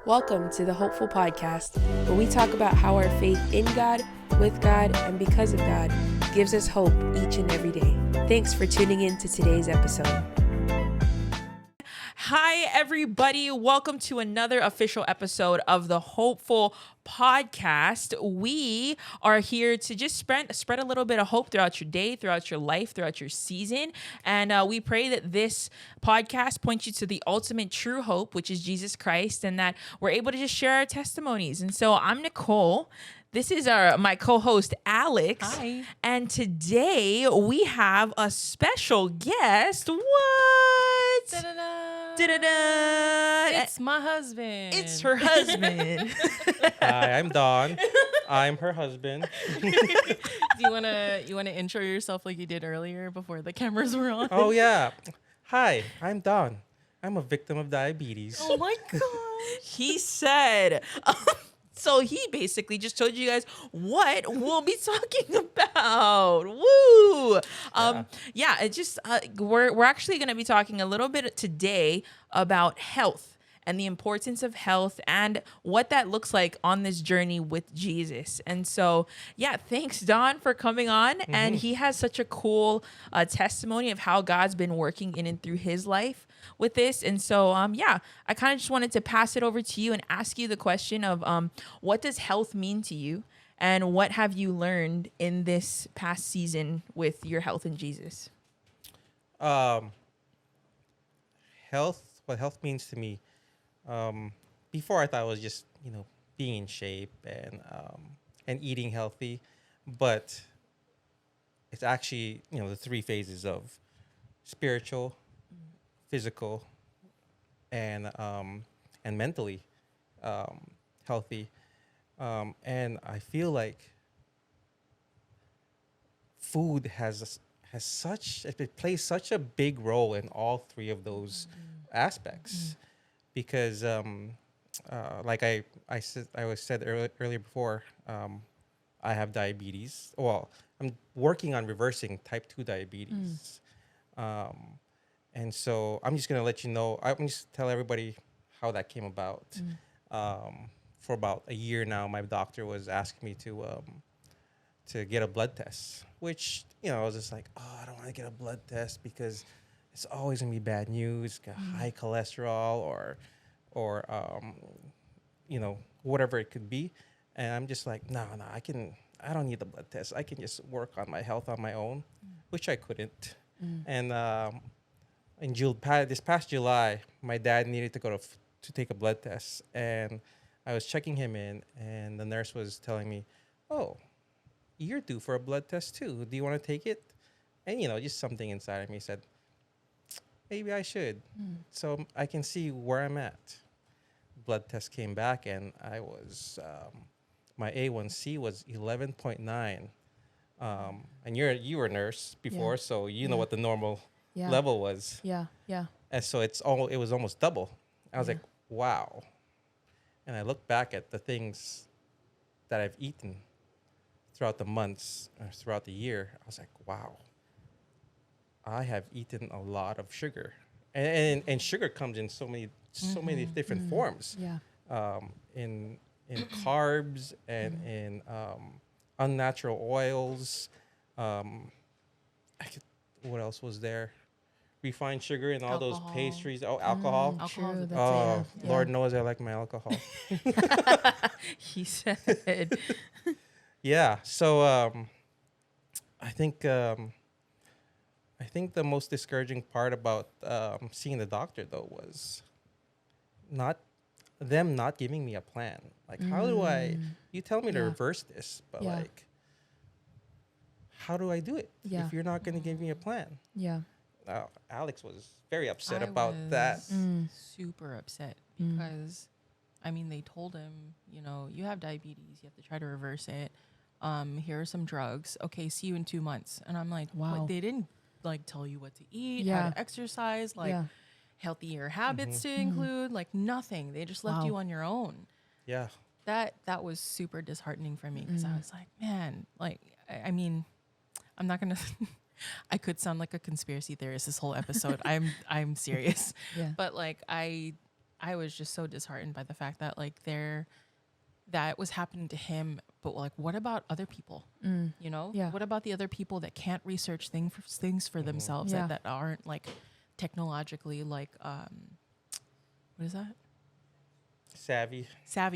Welcome to the Hopeful Podcast, where we talk about how our faith in God, with God, and because of God gives us hope each and every day. Thanks for tuning in to today's episode. Hi, everybody. Welcome to another official episode of the Hopeful Podcast. We are here to just spread a little bit of hope throughout your day, throughout your life, throughout your season. And we pray that this podcast points you to the ultimate true hope, which is Jesus Christ, and that we're able to just share our testimonies. And so I'm Nicole. This is my co-host, Alex. Hi. And today we have a special guest. What? Da-da-da. Da-da-da. It's my husband. It's her husband. Hi, I'm Don. I'm her husband. Do you wanna intro yourself like you did earlier before the cameras were on? Oh yeah. Hi, I'm Don. I'm a victim of diabetes. Oh my gosh. He said. So he basically just told you guys what we'll be talking about. Woo! It just we're actually going to be talking a little bit today about health and the importance of health and what that looks like on this journey with Jesus. And so, thanks Don for coming on. Mm-hmm. And he has such a cool testimony of how God's been working in and through his life with this. And so, I kind of just wanted to pass it over to you and ask you the question of what does health mean to you? And what have you learned in this past season with your health in Jesus? What health means to me. Before I thought it was just, being in shape and eating healthy, but it's actually, the three phases of spiritual, physical, and mentally healthy. And I feel like food it plays such a big role in all three of those aspects, because like I said earlier before, I have diabetes. Well, I'm working on reversing type 2 diabetes. And so I'm just going to let you know, I'm just tell everybody how that came about. For about a year now, my doctor was asking me to get a blood test, which, I was just like, I don't want to get a blood test because it's always going to be bad news, got high cholesterol or whatever it could be. And I'm just like, no, I don't need the blood test. I can just work on my health on my own, which I couldn't. And this past July, my dad needed to go to take a blood test, and I was checking him in, and the nurse was telling me, "Oh, you're due for a blood test too. Do you want to take it?" And just something inside of me said, "Maybe I should," so I can see where I'm at. Blood test came back, and I was my A1C was 11.9. And you were a nurse before, so you know what the normal level was. Yeah. And so it was almost double. I was like, wow. And I look back at the things that I've eaten throughout the months, or throughout the year. I was like, wow, I have eaten a lot of sugar. And sugar comes in so many different forms. Yeah. In carbs and in unnatural oils. What else was there? Refined sugar and all those pastries. Oh, alcohol. True, Lord knows I like my alcohol. He said. Yeah. So I think the most discouraging part about seeing the doctor though was not giving me a plan. Like, how do you tell me to reverse this, but like, how do I do it if you're not going to give me a plan? Yeah. Alex was very upset about that. Super upset because, they told him, you have diabetes. You have to try to reverse it. Here are some drugs. Okay, see you in 2 months. And I'm like, wow. What? They didn't tell you what to eat, how to exercise, healthier habits to include, nothing. They just left you on your own. Yeah. That was super disheartening for me because I was like, man, I'm not gonna I could sound like a conspiracy theorist this whole episode. I'm serious. Yeah. But I I was just so disheartened by the fact that like that was happening to him, but like what about other people? You know, Yeah. what about the other people that can't research things for themselves, Yeah. that aren't like technologically like what is that, savvy?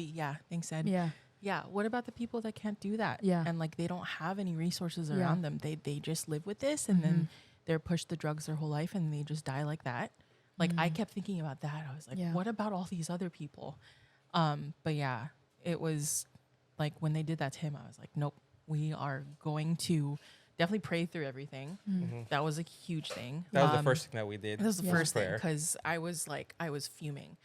Yeah, thanks, Ed. Yeah, what about the people that can't do that? Yeah. And like they don't have any resources Yeah. around them. They just live with this, and then they're pushed the drugs their whole life, and they just die like that. Like I kept thinking about that. I was like, Yeah. what about all these other people? But yeah, it was like when they did that to him, I was like, nope, we are going to definitely pray through everything. That was a huge thing. That was the first thing that we did. That was the Yeah. first thing, Prayer. because I was fuming.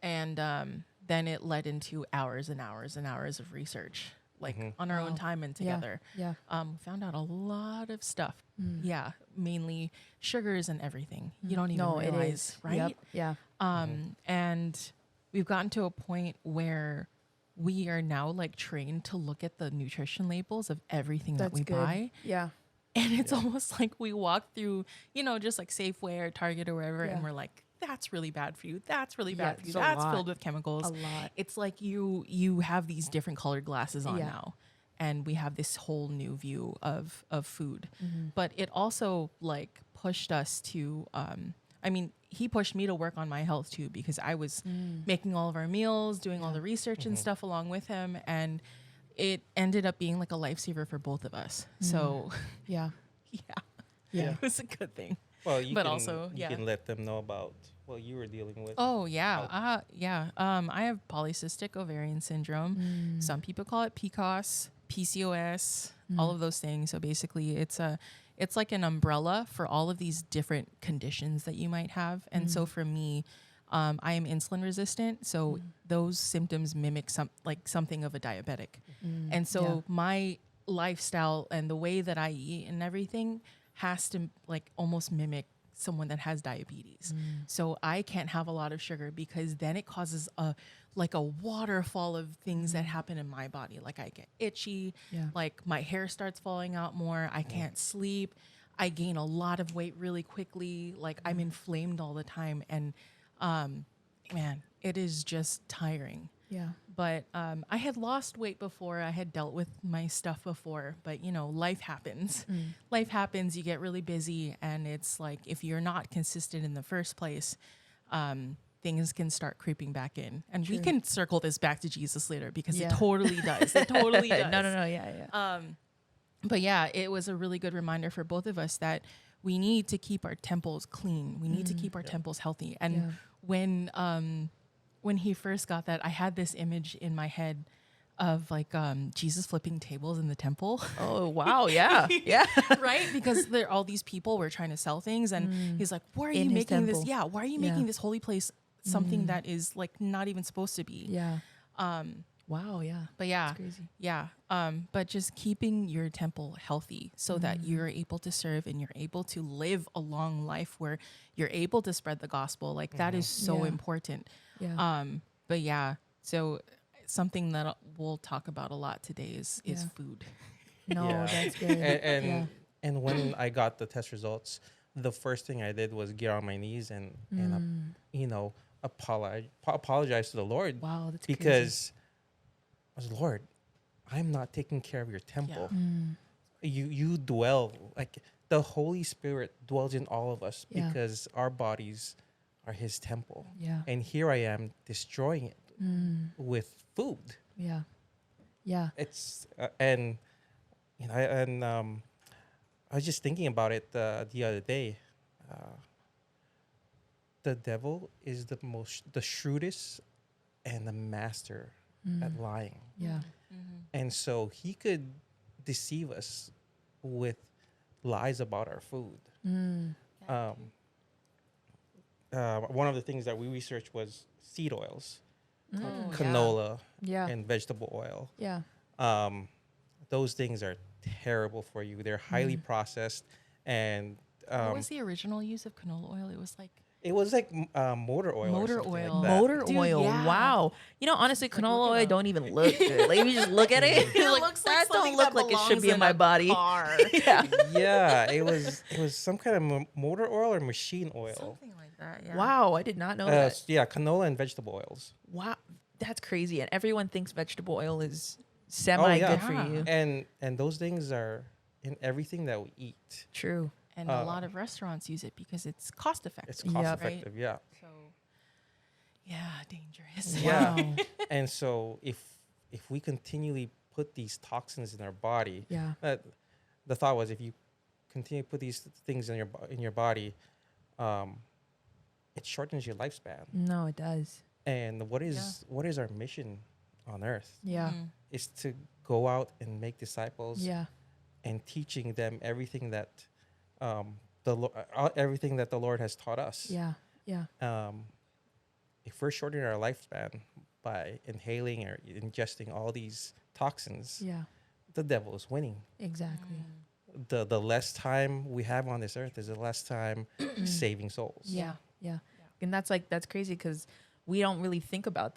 And then it led into hours and hours and hours of research, like on our own Wow. time and Yeah. together. Yeah. Found out a lot of stuff. Yeah, mainly sugars and everything. You don't even No, it realize, is. right? Yep. Yeah. And we've gotten to a point where we are now like trained to look at the nutrition labels of everything that That's we good. buy. Yeah. And it's almost like we walk through, you know, just like Safeway or Target or wherever, Yeah. and we're like, that's really bad for you. That's really Yeah, bad for you. it's a That's lot. filled with chemicals. A lot. It's like you have these different colored glasses on Yeah. now. And we have this whole new view of food. Mm-hmm. But it also like pushed us to I mean, he pushed me to work on my health too, because I was making all of our meals, doing all the research and stuff along with him, and it ended up being like a lifesaver for both of us. So Yeah. yeah. Yeah. It was a good thing. Well, you But can, also, you yeah. can let them know about what you were dealing with. Oh yeah, yeah. I have polycystic ovarian syndrome. Some people call it PCOS, PCOS, all of those things. So basically, it's like an umbrella for all of these different conditions that you might have. And so for me, I am insulin resistant. So those symptoms mimic something of a diabetic. And so my lifestyle and the way that I eat and everything has to like almost mimic someone that has diabetes. So I can't have a lot of sugar, because then it causes a waterfall of things that happen in my body. Like I get itchy, Yeah. like my hair starts falling out more, I can't sleep, I gain a lot of weight really quickly, like I'm inflamed all the time, and man, it is just tiring. Yeah. But I had lost weight before. I had dealt with my stuff before. But, you know, life happens. Life happens. You get really busy. And it's like, if you're not consistent in the first place, things can start creeping back in. And we can circle this back to Jesus later, because Yeah. it totally does. It totally does. No. Yeah. But yeah, it was a really good reminder for both of us that we need to keep our temples clean. We need to keep our temples healthy. And when he first got that, I had this image in my head of like Jesus flipping tables in the temple. Oh wow. Yeah. Yeah. Right? Because there all these people were trying to sell things, and he's like, why are In you his making this? temple. Yeah, why are you Yeah. making this holy place something that is like not even supposed to be? Yeah. Wow. Yeah. But yeah, That's crazy. yeah. But just keeping your temple healthy so that you're able to serve and you're able to live a long life where you're able to spread the gospel. Like that is so Yeah. important. Yeah. But yeah, so something that we'll talk about a lot today is Yeah. food. No, Yeah. that's good. And and when I got the test results, the first thing I did was get on my knees and you know, apologize to the Lord. Wow, that's because I was, Lord, I'm not taking care of your temple. You dwell, like the Holy Spirit dwells in all of us Yeah. because our bodies are His temple. Yeah. And here I am destroying it with food. Yeah. Yeah. It's and you know, I was just thinking about it the other day. The devil is the shrewdest and the master at lying. Yeah. And so he could deceive us with lies about our food. One of the things that we researched was seed oils, canola, Yeah. and vegetable oil. Yeah. Those things are terrible for you. They're highly processed, and What was the original use of canola oil? It was like It was like motor oil. or Motor something like oil. that. Motor Dude, oil. yeah. Wow. You know, honestly, Like, canola look it oil up. don't even look good. Like, if you just look at it, you're like, that don't look like it should be in my body. Yeah. Yeah, it was some kind of motor oil or machine oil. Something like that. Yeah. Wow, I did not know that. Yeah, canola and vegetable oils. Wow, that's crazy. And everyone thinks vegetable oil is semi yeah. good for Yeah. you. And those things are in everything that we eat. True. And a lot of restaurants use it because it's cost effective. It's cost Yep. effective, yeah. So, yeah, dangerous. Yeah. Wow. And so if we continually put these toxins in our body, Yeah. the thought was if you continue to put these things in your body, it shortens your lifespan. No, it does. And what is our mission on earth? Yeah. Mhm. Is to go out and make disciples Yeah. and teaching them everything that everything that the Lord has taught us. Yeah. Yeah. If we're shortening our lifespan by inhaling or ingesting all these toxins, Yeah. the devil is winning. Exactly. The less time we have on this earth is the less time saving souls. Yeah. Yeah. And that's crazy because we don't really think about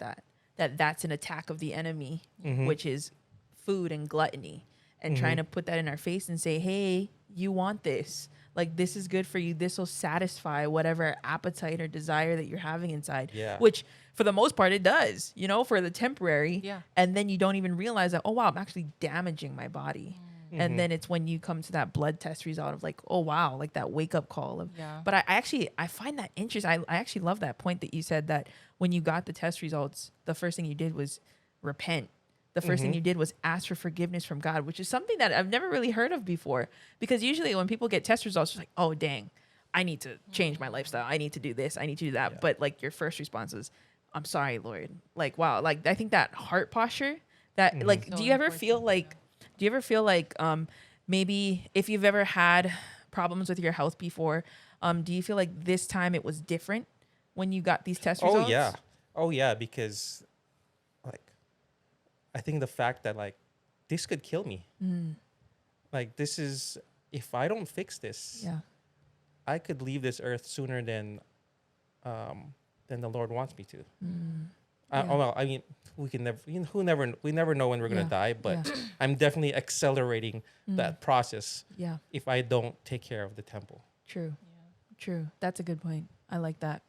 that's an attack of the enemy, Mhm. which is food and gluttony, and trying to put that in our face and say, hey, you want this. Like, this is good for you. This will satisfy whatever appetite or desire that you're having inside. Yeah. Which, for the most part, it does, for the temporary. Yeah. And then you don't even realize that, oh, wow, I'm actually damaging my body. Mhm. And then it's when you come to that blood test result of like, oh, wow, like that wake up call of, Yeah. but I find that interesting. I actually love that point that you said that when you got the test results, the first thing you did was repent. The first thing you did was ask for forgiveness from God, which is something that I've never really heard of before. Because usually when people get test results, it's like, oh, dang, I need to change my lifestyle. I need to do this. I need to do that. Yeah. But like your first response is, I'm sorry, Lord. Like, wow. Like, I think that heart posture that like, So do you ever important, feel like, maybe if you've ever had problems with your health before, do you feel like this time it was different when you got these test results? Oh yeah, because like I think the fact that like this could kill me. Like this is if I don't fix this, Yeah. I could leave this earth sooner than the Lord wants me to. Well, I mean, we can never, we never know when we're gonna Yeah. die, but Yeah. I'm definitely accelerating that process Yeah. if I don't take care of the temple. True. True. That's a good point. I like that.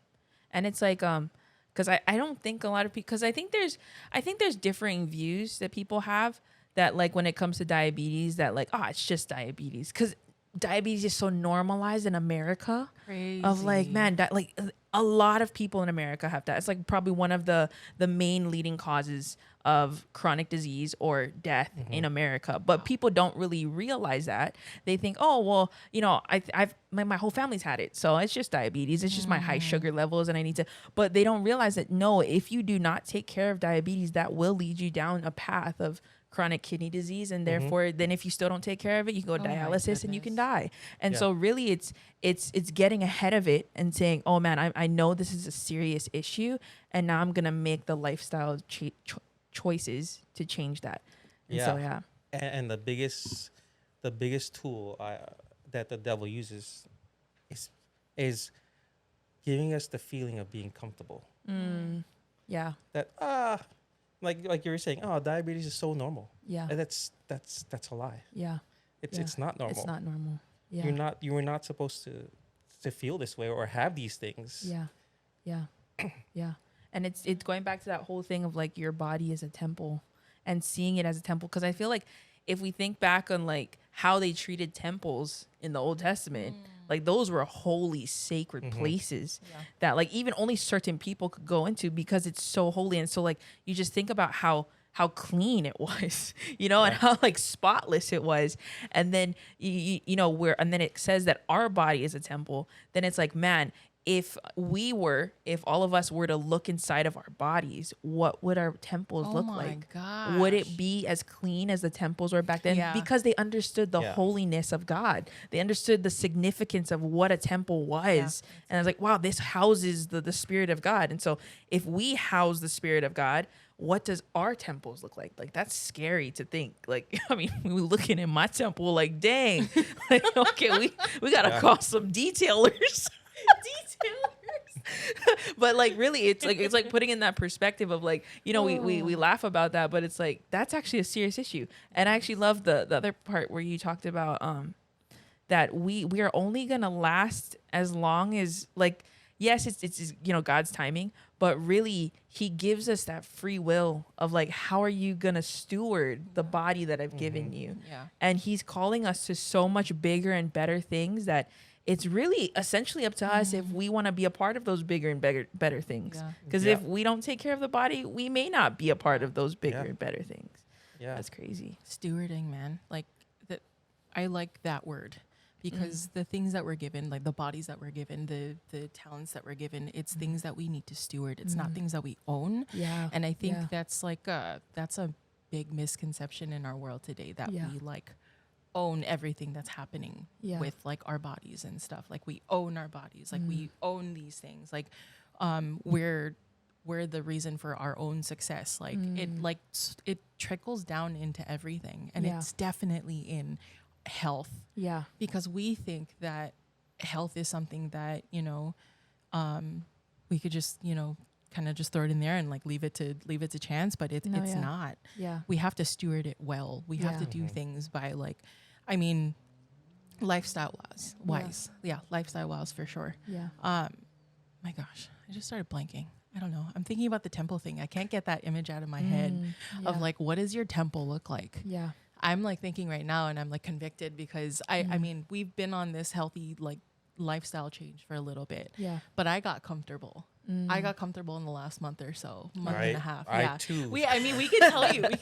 And it's like, because I don't think a lot of people, because I think there's differing views that people have that like when it comes to diabetes that like, it's just diabetes. Because diabetes is so normalized in America Crazy. of like, man, like a lot of people in America have that. It's like probably one of the main leading causes of chronic disease or death in America. But people don't really realize that. They think, oh, well, I've my whole family's had it. So it's just diabetes. It's just my high sugar levels and I need to, but they don't realize that no, if you do not take care of diabetes, that will lead you down a path of chronic kidney disease. And therefore, then if you still don't take care of it, you can go my dialysis and you can goodness. die. And Yeah. so really it's getting ahead of it and saying, oh man, I know this is a serious issue. And now I'm going to make the lifestyle choices to change that. And so, yeah. And the biggest tool that the devil uses is giving us the feeling of being comfortable. Yeah. That like you were saying, diabetes is so normal. Yeah. And that's a lie. Yeah. It's not normal. It's not normal. Yeah. You were not supposed to feel this way or have these things. Yeah. Yeah. Yeah. And it's going back to that whole thing of like your body is a temple and seeing it as a temple. Because I feel like if we think back on like how they treated temples in the Old Testament, like those were holy, sacred places that like even only certain people could go into because it's so holy. And so like you just think about how clean it was, and how like spotless it was. And then and then it says that our body is a temple. Then it's like, man, if all of us were to look inside of our bodies, what would our temples look like? Gosh. Would it be as clean as the temples were back then? Yeah. Because they understood the Yeah. holiness of God. They understood the significance of what a temple was. And I was like, wow, this houses the Spirit of God. And so if we house the Spirit of God, what does our temples look like? Like, that's scary to think. Like, I mean, we were looking at my temple like, dang. Like, okay, we got to call some detailers. But like really it's like putting in that perspective of like, you know, we laugh about that, but it's like that's actually a serious issue. And I actually love the other part where you talked about that we are only gonna last as long as, like, yes, it's you know, God's timing, but really he gives us that free will of like, how are you gonna steward the body that I've given you? Yeah. And he's calling us to so much bigger and better things that it's really essentially up to us if we want to be a part of those bigger and better things. Yeah. Because if we don't take care of the body, we may not be a part of those bigger and better things. Yeah. That's crazy. Stewarding, man. Like that, I like that word because the things that we're given, like the bodies that we're given, the talents that we're given, it's things that we need to steward. It's not things that we own. Yeah. And I think Yeah. that's like that's a big misconception in our world today, that Yeah. we like own everything that's happening Yeah. with like our bodies and stuff. Like we own our bodies. Like we own these things. Like we're the reason for our own success. Like it trickles down into everything, and Yeah. it's definitely in health, Yeah. because we think that health is something that, you know, we could just, you know, kind of just throw it in there and like leave it to chance, but it's No, it's yeah. not. Yeah. We have to steward it well. We have to do things by like, I mean, lifestyle wise. Yeah, lifestyle wise for sure. Yeah. My gosh, I just started blanking. I don't know. I'm thinking about the temple thing. I can't get that image out of my head of yeah. like, what does your temple look like? Yeah. I'm like thinking right now, and I'm like convicted because I mean, we've been on this healthy like lifestyle change for a little bit. Yeah. But I got comfortable. I got comfortable in the last month or so, month and a half. I Yeah. too. I mean, we can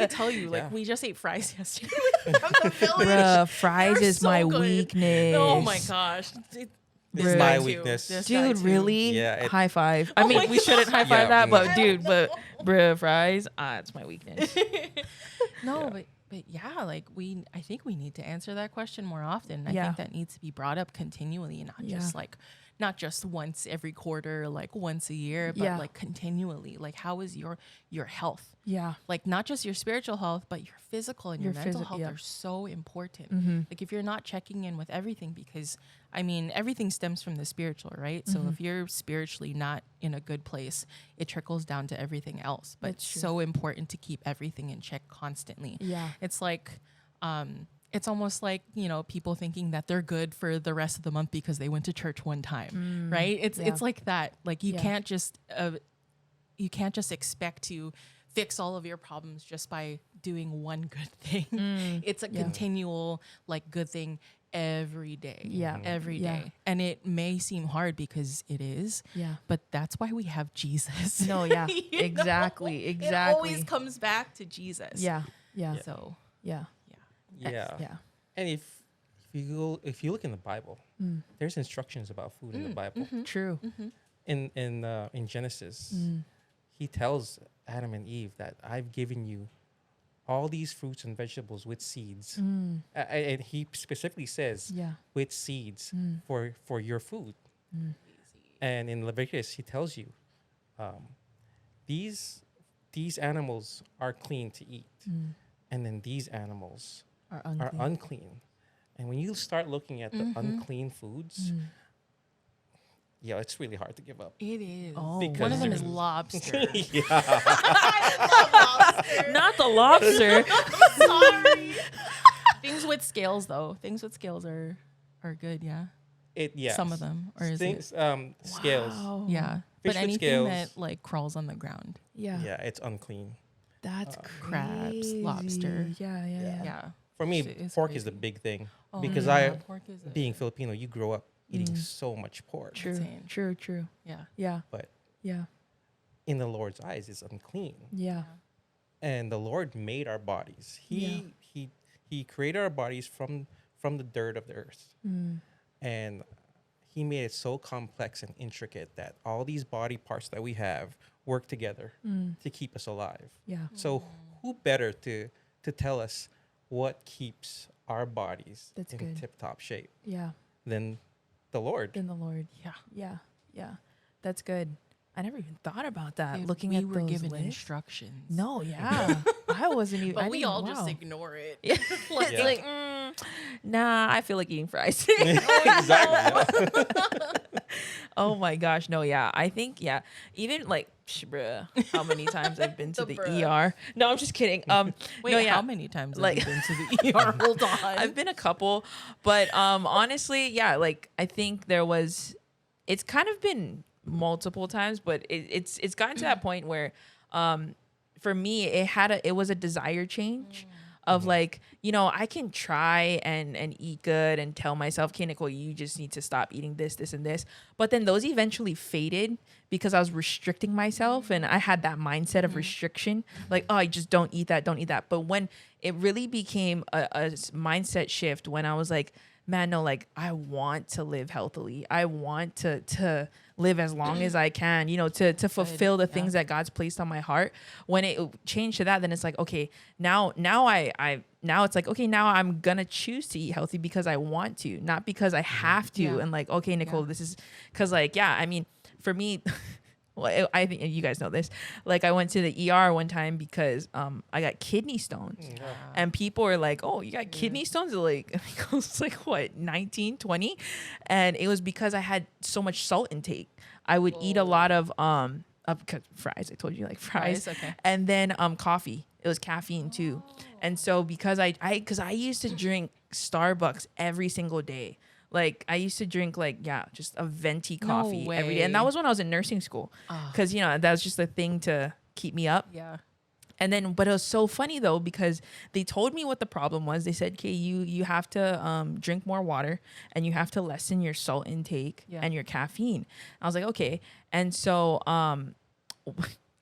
tell you. Like Yeah. we just ate fries yesterday from the village. Bruh, fries They're is so my good. weakness. Oh my gosh. It's Bruh. my Too. weakness. This guy Dude, too. really? Yeah, it- High five. I mean, my we shouldn't high five Yeah, that, but no. dude, but bruh, fries, it's my weakness. No, but yeah, like I think we need to answer that question more often. I Yeah. think that needs to be brought up continually, not just once every quarter, like once a year, but Yeah. like continually. Like, how is your health? Yeah. Like not just your spiritual health, but your physical and your Your mental physi- health yeah. are so important. Like if you're not checking in with everything, because I mean, everything stems from the spiritual, right? So if you're spiritually not in a good place, it trickles down to everything else. But That's it's true. so important to keep everything in check constantly. Yeah. It's like, it's almost like, you know, people thinking that they're good for the rest of the month because they went to church one time, right? It's like that. Like you Yeah. can't just expect to fix all of your problems just by doing one good thing. It's a continual like good thing every day. Yeah. Every Yeah. day. And it may seem hard because it is, Yeah. but that's why we have Jesus. No, yeah. You know? Exactly. It Exactly. always comes back to Jesus. Yeah. Yeah. So, Yeah. Yeah. Yeah. And if you look in the Bible, there's instructions about food in the Bible. True. In Genesis, he tells Adam and Eve that I've given you all these fruits and vegetables with seeds, and he specifically says Yeah. with seeds for your food. And in Leviticus, he tells you these animals are clean to eat, and then these animals Are are unclean. unclean. And when you start looking at the unclean foods, yeah, it's really hard to give up. it is. Oh, One Because of them there's- is lobster. Not the lobster. Sorry. Things with scales, though. Things with scales are good, yeah. Yeah. Some of them, or is Things, it? scales. Wow. Yeah, Fish but with anything scales. that like crawls on the ground. Yeah. Yeah, it's unclean. That's crabs, crazy. lobster. Yeah. Yeah. Yeah. Yeah. For me, It's pork is the crazy. big thing Oh, because yeah, I, pork is being Filipino, you grow up eating so much pork. True. Insane. True. True. yeah. Yeah. But Yeah. in the Lord's eyes, it's unclean. Yeah. And the Lord made our bodies. He created our bodies from the dirt of the earth. And he made it so complex and intricate that all these body parts that we have work together to keep us alive. Yeah. So who better to tell us what keeps our bodies That's in good. tip-top shape Yeah. than the Lord? In the Lord. Yeah. Yeah. Yeah. That's good. I never even thought about that. If Looking we at were those given lists. instructions. No. Yeah. I wasn't even. But I we didn't- all just wow. ignore it. It's Yeah. like, nah, I feel like eating fries. Exactly. Oh my gosh, no, yeah. I think, yeah. Even like, bruh, how many times I've been to the ER? No, I'm just kidding. Wait, no, yeah. how many times Like- have you been to the ER? Hold on. I've been a couple, but honestly, yeah, like I think it's kind of been multiple times, but it's gotten to that point where for me it was a desire change of like, I can try and eat good and tell myself, okay, Nicole, you just need to stop eating this, this, and this. But then those eventually faded because I was restricting myself and I had that mindset of restriction. Like, oh, I just don't eat that, don't eat that. But when it really became a mindset shift, when I was like, man, no, like I want to live healthily. I want to live as long as I can, to fulfill the things that God's placed on my heart. When it changed to that, then it's like, okay, now it's like, okay, now I'm gonna choose to eat healthy because I want to, not because I have to. Yeah. And like, okay, Nicole, this is because like, yeah, I mean, for me, well, I think you guys know this. Like, I went to the ER one time because I got kidney stones. And people were like, oh, you got kidney stones? Like, I was like, what, 19, 20? And it was because I had so much salt intake. I would eat a lot of fries. I told you, like fries. Okay. And then coffee. It was caffeine too. And so because I used to drink Starbucks every single day. Like I used to drink just a venti coffee every day. And that was when I was in nursing school. Because, that was just a thing to keep me up. Yeah. And then, but it was so funny though, because they told me what the problem was. They said, okay, you have to drink more water and you have to lessen your salt intake and your caffeine. I was like, okay. And so,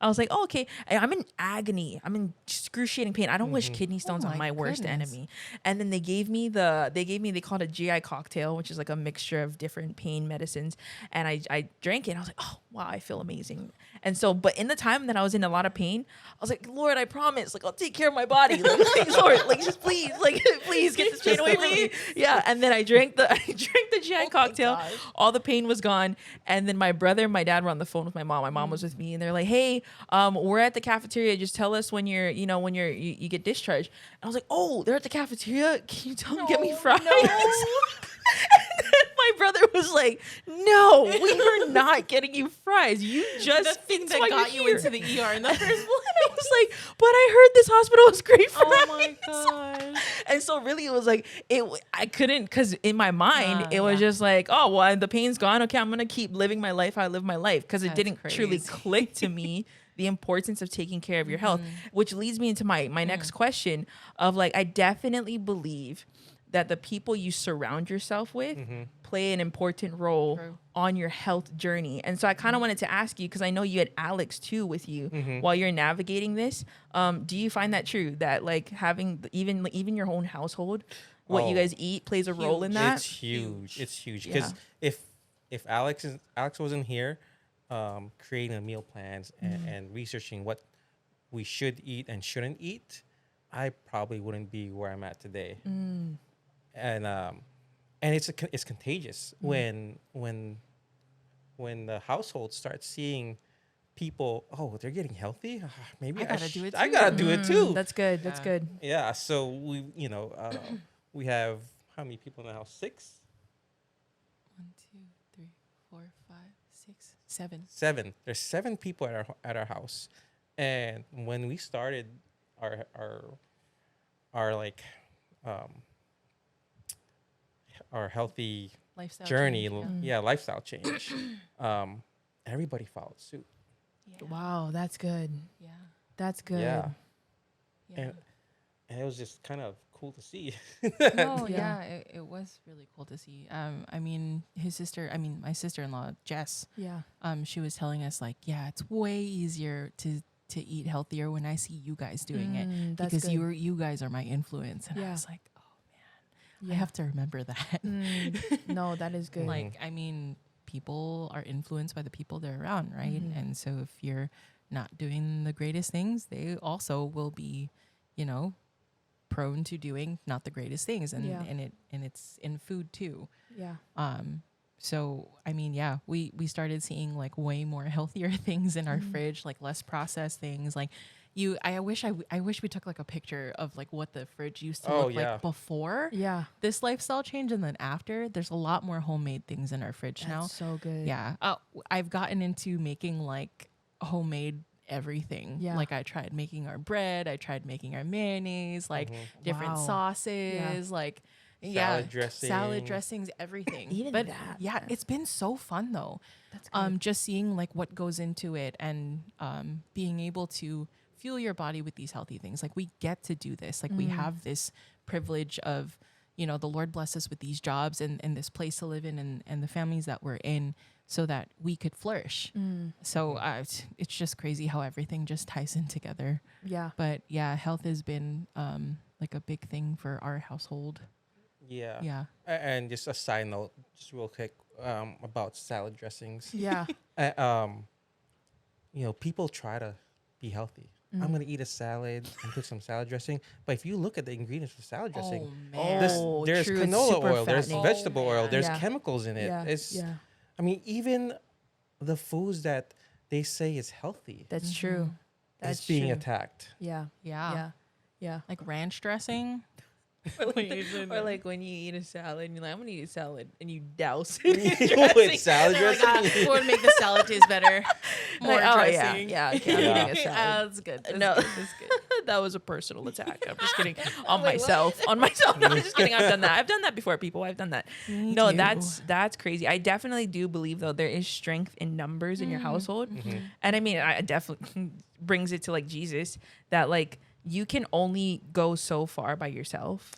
I was like, oh, okay. I'm in agony. I'm in excruciating pain. I don't wish kidney stones on my my worst goodness. enemy. And then they called it a GI cocktail, which is like a mixture of different pain medicines. And I drank it and I was like, oh, wow, I feel amazing. And so, but in the time that I was in a lot of pain, I was like, Lord, I promise, like, I'll take care of my body. Like, Lord, like, just please get this pain away from me. Yeah. And then I drank the GI cocktail. All the pain was gone. And then my brother and my dad were on the phone with my mom. My mom was with me and they're like, hey, we're at the cafeteria. Just tell us when you get discharged. And I was like, oh, they're at the cafeteria. Can you tell them to get me fries? And then my brother was like, no, we are not getting you fries. You just The thing that's that why got you're you into here." the ER in the first place. I was like, but I heard this hospital is great for Oh my gosh. And so really it was like, I couldn't, because in my mind, it was yeah. just like, oh, well, the pain's gone. Okay, I'm going to keep living my life how I live my life. Because it That's didn't truly crazy. click to me the importance of taking care of your health, which leads me into my next question of like, I definitely believe that the people you surround yourself with play an important role on your health journey. And so I kind of wanted to ask you, because I know you had Alex too with you while you're navigating this. Do you find that true, that like having even your own household, what you guys eat plays a role in that? It's huge. It's huge Yeah. because if Alex wasn't here, creating the meal plans and researching what we should eat and shouldn't eat, I probably wouldn't be where I'm at today. And it's contagious when the household starts seeing people, oh, they're getting healthy. Maybe I gotta do it I too. gotta do it too. That's good. That's good. Yeah. So we have how many people in the house? 6, 1, 2, 3, 4, 5, 6, 7. 7. There's 7 people at our house, and when we started our like our healthy Lifestyle journey, change, lifestyle change, everybody followed suit. Yeah. Wow, that's good. Yeah. That's good. Yeah. Yeah. And it was just kind of cool to see. No, Yeah. it was really cool to see. I mean, my sister-in-law, Jess, Yeah. she was telling us like, yeah, it's way easier to eat healthier when I see you guys doing it, That's because good. you guys are my influence. And I Yeah. was like, oh man, I have to remember that. No, that is good. Like, I mean, people are influenced by the people they're around, right? And so if you're not doing the greatest things, they also will be, prone to doing not the greatest things, and Yeah. and it's in food too. Yeah. So I mean, yeah, we started seeing like way more healthier things in our fridge, like less processed things. Like, I wish we took like a picture of like what the fridge used to Oh, look yeah. like before Yeah. this lifestyle change, and then after. There's a lot more homemade things in our fridge now. That's so good. Yeah. I've gotten into making like homemade everything. Yeah. Like I tried making our bread, I tried making our mayonnaise, like different Wow. sauces, like Salad salad dressings. dressings, everything. Even but that, yeah, man. it's been so fun though. That's good. Just seeing like what goes into it, and being able to fuel your body with these healthy things. Like we get to do this. Like we have this privilege of, the Lord bless us with these jobs and this place to live in, and the families that we're in, so that we could flourish. So it's just crazy how everything just ties in together. Yeah. But yeah, health has been like a big thing for our household. Yeah. Yeah. And just a side note, just real quick, about salad dressings. Yeah. People try to be healthy. I'm gonna eat a salad and put some salad dressing. But if you look at the ingredients for salad dressing, there's true. It's canola super oil, there's fattening. vegetable oil, there's Yeah. chemicals in it. Yeah. It's, Yeah. I mean, even the foods that they say is healthy That's true. That's is being true. attacked. Yeah. Yeah. Yeah. Yeah. Like ranch dressing. Or like when you eat a salad and you're like, I'm gonna eat a salad, and you douse it in dressing. With salad Like, dressing? what would make the salad taste better? More Like, oh, dressing. yeah. Okay, I'm Yeah. eating a salad. That's good. That's No. good. That's good. That was a personal attack. I'm just kidding. On myself. On myself. No, I'm just kidding. I've done that. I've done that before, people. I've done that. No, too. that's crazy. I definitely do believe though there is strength in numbers in your household. And I mean, I definitely brings it to like Jesus, that like you can only go so far by yourself.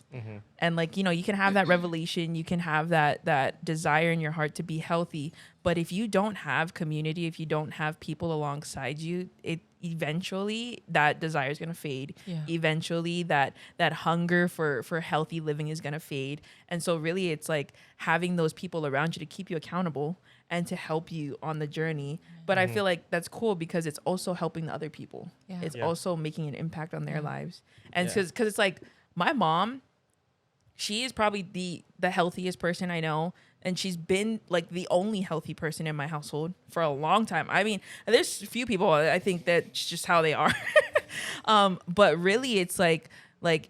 And like, you can have that revelation, you can have that desire in your heart to be healthy, but if you don't have community, if you don't have people alongside you, it eventually that desire is going to fade. Yeah. Eventually that hunger for healthy living is going to fade. And so really it's like having those people around you to keep you accountable and to help you on the journey. But I feel like that's cool because it's also helping the other people. Yeah. It's Yeah. also making an impact on their lives. And Yeah. because it's like my mom, she is probably the healthiest person I know. And she's been like the only healthy person in my household for a long time. I mean, there's a few people I think that's just how they are. But really it's like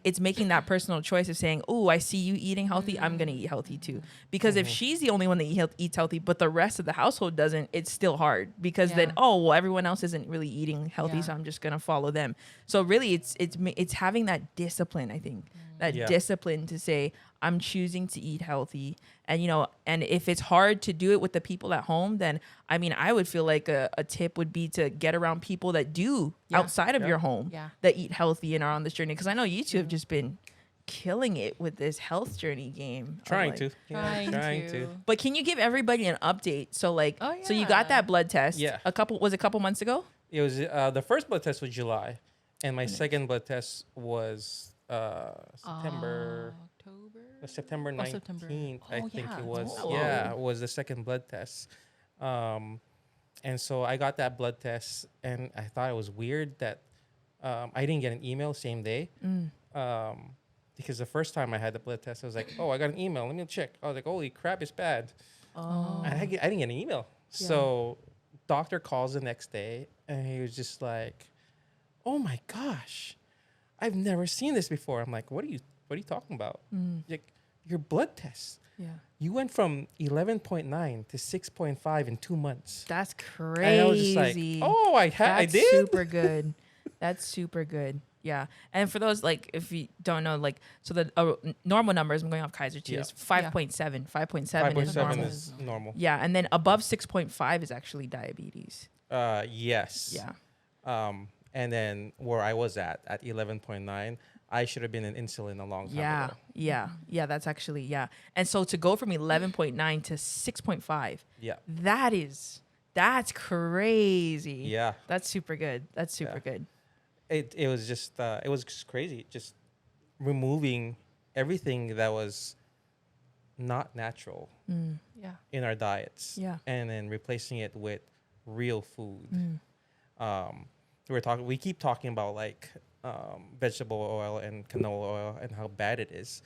it's making that personal choice of saying, oh, I see you eating healthy, I'm going to eat healthy too. Because if she's the only one that eats healthy, but the rest of the household doesn't, it's still hard. Because then, everyone else isn't really eating healthy, so I'm just going to follow them. So really it's having that discipline, I think. That discipline to say, I'm choosing to eat healthy. And, and if it's hard to do it with the people at home, then, I mean, I would feel like a tip would be to get around people that do outside of your home that eat healthy and are on this journey. Because I know you two have just been killing it with this health journey game. Trying Like- to. Yeah, trying to. But can you give everybody an update? So so you got that blood test Yeah. a couple months ago? It was the first blood test was July, and my second blood test was September. October. September September. 19th, I Oh, think yeah. it was. Oh. Yeah, it was the second blood test. And so I got that blood test, and I thought it was weird that I didn't get an email same day. Because the first time I had the blood test, I was like, oh, I got an email. Let me check. I was like, holy crap, it's bad. And I didn't get an email. So doctor calls the next day, and he was just like, oh my gosh, I've never seen this before. I'm like, what are you talking about? Like, your blood test. Yeah. You went from 11.9 to 6.5 in 2 months. That's crazy. And I was just like, oh, I That's did? super good. That's super good. Yeah. And for those, like, if you don't know, like, so the normal numbers, I'm going off Kaiser too, Yeah. is 5.7. 5.7 is 5.7 normal. is normal. Yeah. And then above 6.5 is actually diabetes. Yes. Yeah. And then where I was at 11.9, I should have been in insulin a long time ago. Yeah. That's actually, And so to go from 11.9 to 6.5, Yeah. that's crazy. Yeah. That's super good. That's super good. It was just crazy. Just removing everything that was not natural Yeah. in our diets. Yeah. And then replacing it with real food. We keep talking about like vegetable oil and canola oil and how bad it is.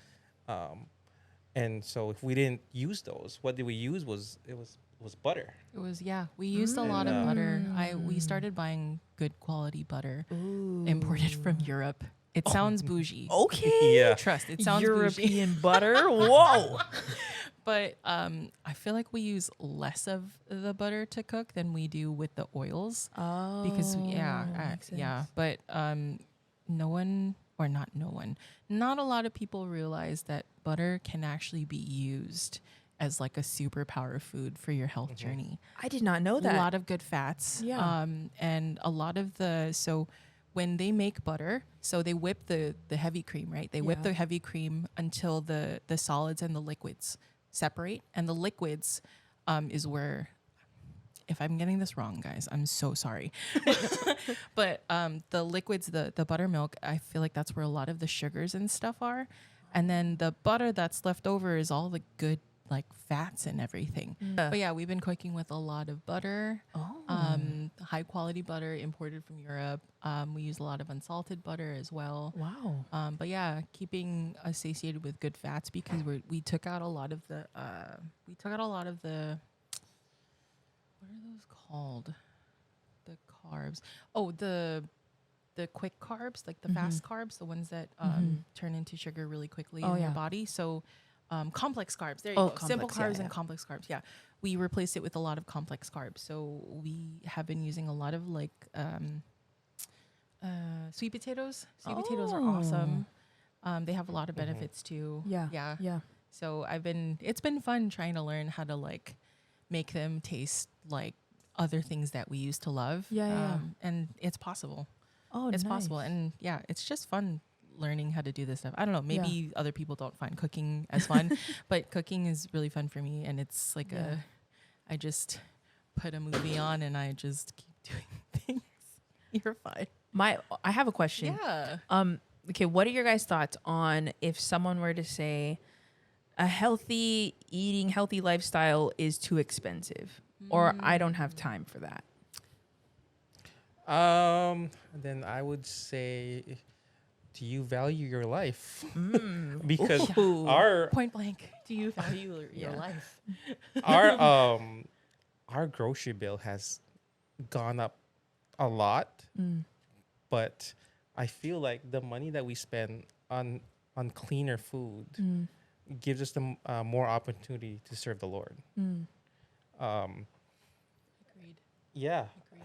And so if we didn't use those, what did we use? It was was butter. It was, yeah, we used a lot of butter. We Mm. started buying good quality butter imported from Europe. It sounds bougie. Okay. Yeah. Trust, it sounds bougie. European butter. Whoa. But I feel like we use less of the butter to cook than we do with the oils. Oh. Because makes yeah, sense. but not a lot of people realize that butter can actually be used as like a superpower food for your health journey. I did not know that. A lot of good fats. Yeah. And a lot of so when they make butter, so they whip the heavy cream, right? They whip Yeah. the heavy cream until the solids and the liquids separate, and the liquids is where, if I'm getting this wrong, guys, I'm so sorry. But the liquids, the buttermilk, I feel like that's where a lot of the sugars and stuff are. And then the butter that's left over is all the good like fats and everything. But yeah, we've been cooking with a lot of butter, high quality butter imported from Europe. We use a lot of unsalted butter as well. Wow. But yeah, keeping us satiated with good fats because we took out a lot of the what are those called? The carbs. Oh, the quick carbs, like the fast carbs, the ones that turn into sugar really quickly Oh, in your yeah. body. So complex carbs. There you Oh, go. Simple complex, yeah, carbs and yeah. complex carbs. Yeah. We replaced it with a lot of complex carbs. So we have been using a lot of like sweet potatoes. Sweet potatoes are awesome. They have a lot of benefits too. Yeah. Yeah. Yeah. So it's been fun trying to learn how to like make them taste like other things that we used to love. Yeah. And it's possible. Oh, It's nice. possible. And yeah, it's just fun learning how to do this stuff. I don't know, maybe other people don't find cooking as fun, but cooking is really fun for me. And it's like I just put a movie on and I just keep doing things. You're fine. I have a question. Yeah. Okay, what are your guys' thoughts on if someone were to say a healthy lifestyle is too expensive or I don't have time for that? Then I would say, do you value your life? Because Ooh. our Point blank. Do you value your life? our our grocery bill has gone up a lot, but I feel like the money that we spend on cleaner food gives us the more opportunity to serve the Lord. Agreed. Yeah. Agreed.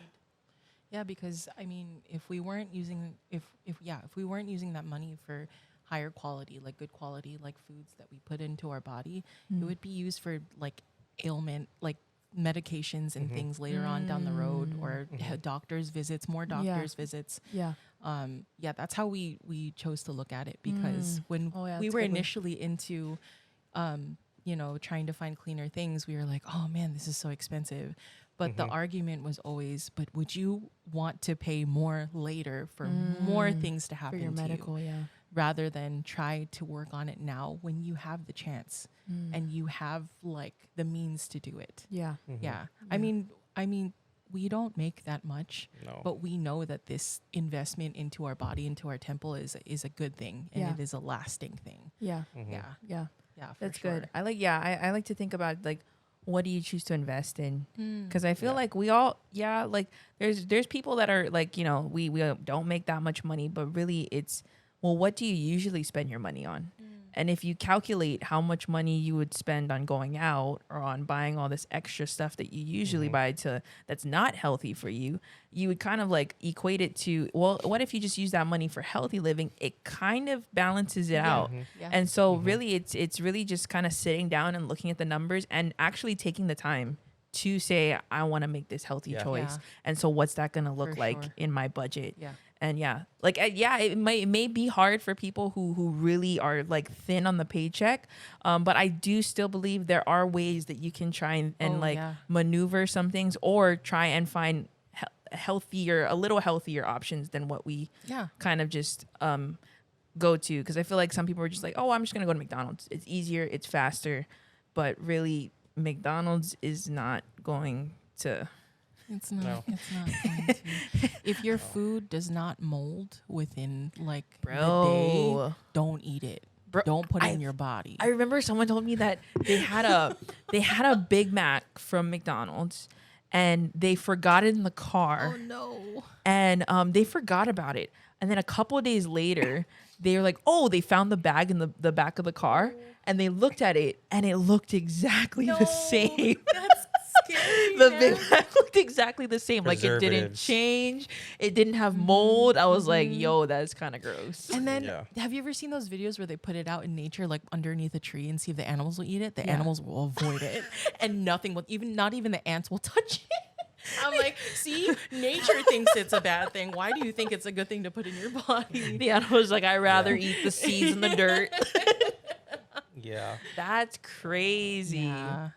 Yeah, because I mean, if we weren't using that money for higher quality, like good quality, like foods that we put into our body, it would be used for like ailment, like medications and things later on down the road, or doctors visits, more doctors visits. Yeah. That's how we chose to look at it, because when Oh, yeah, we that's were a good one. initially into trying to find cleaner things, we were like, oh man, this is so expensive. But the argument was always, but would you want to pay more later for more things to For happen your to medical, you, yeah. rather than try to work on it now when you have the chance and you have like the means to do it? Yeah. Yeah. I mean, we don't make that much, No. but we know that this investment into our body, into our temple is a good thing, and Yeah. it is a lasting thing. Yeah. Yeah. Yeah. Yeah. For That's sure. good. I like to think about like, what do you choose to invest in? Mm. Because I feel like we all, like there's people that are like, we don't make that much money, but really it's, well, what do you usually spend your money on? And if you calculate how much money you would spend on going out or on buying all this extra stuff that you usually buy that's not healthy for you, you would kind of like equate it to, well, what if you just use that money for healthy living? It kind of balances it out. Yeah. And so really it's really just kind of sitting down and looking at the numbers and actually taking the time to say, I want to make this healthy Yeah. choice. Yeah. And so what's that going to look For like sure. in my budget? Yeah. And it may be hard for people who really are like thin on the paycheck. But I do still believe there are ways that you can try and maneuver some things or try and find a little healthier options than what we kind of just go to. Because I feel like some people are just like, oh, I'm just going to go to McDonald's. It's easier. It's faster. But really, McDonald's is not going to... It's not. No. It's not going to. If your food does not mold within like the day, Bro. don't eat it. don't put it in your body. I remember someone told me that they had a Big Mac from McDonald's and they forgot it in the car. Oh no. And they forgot about it. And then a couple of days later, they were like, "Oh, they found the bag in the back of the car." And they looked at it and it looked exactly the same. That's scary. The Big Mac looked exactly the same. Like it didn't Preservatives. change. It didn't have mold. I was like, yo, that's kind of gross. And then, Yeah. have you ever seen those videos where they put it out in nature, like underneath a tree, and see if the animals will eat it? The animals will avoid it, and nothing will, not even the ants will touch it. I'm like, see, nature thinks it's a bad thing. Why do you think it's a good thing to put in your body? The animal was like, I'd rather eat the seeds in the dirt. Yeah. That's crazy. Yeah.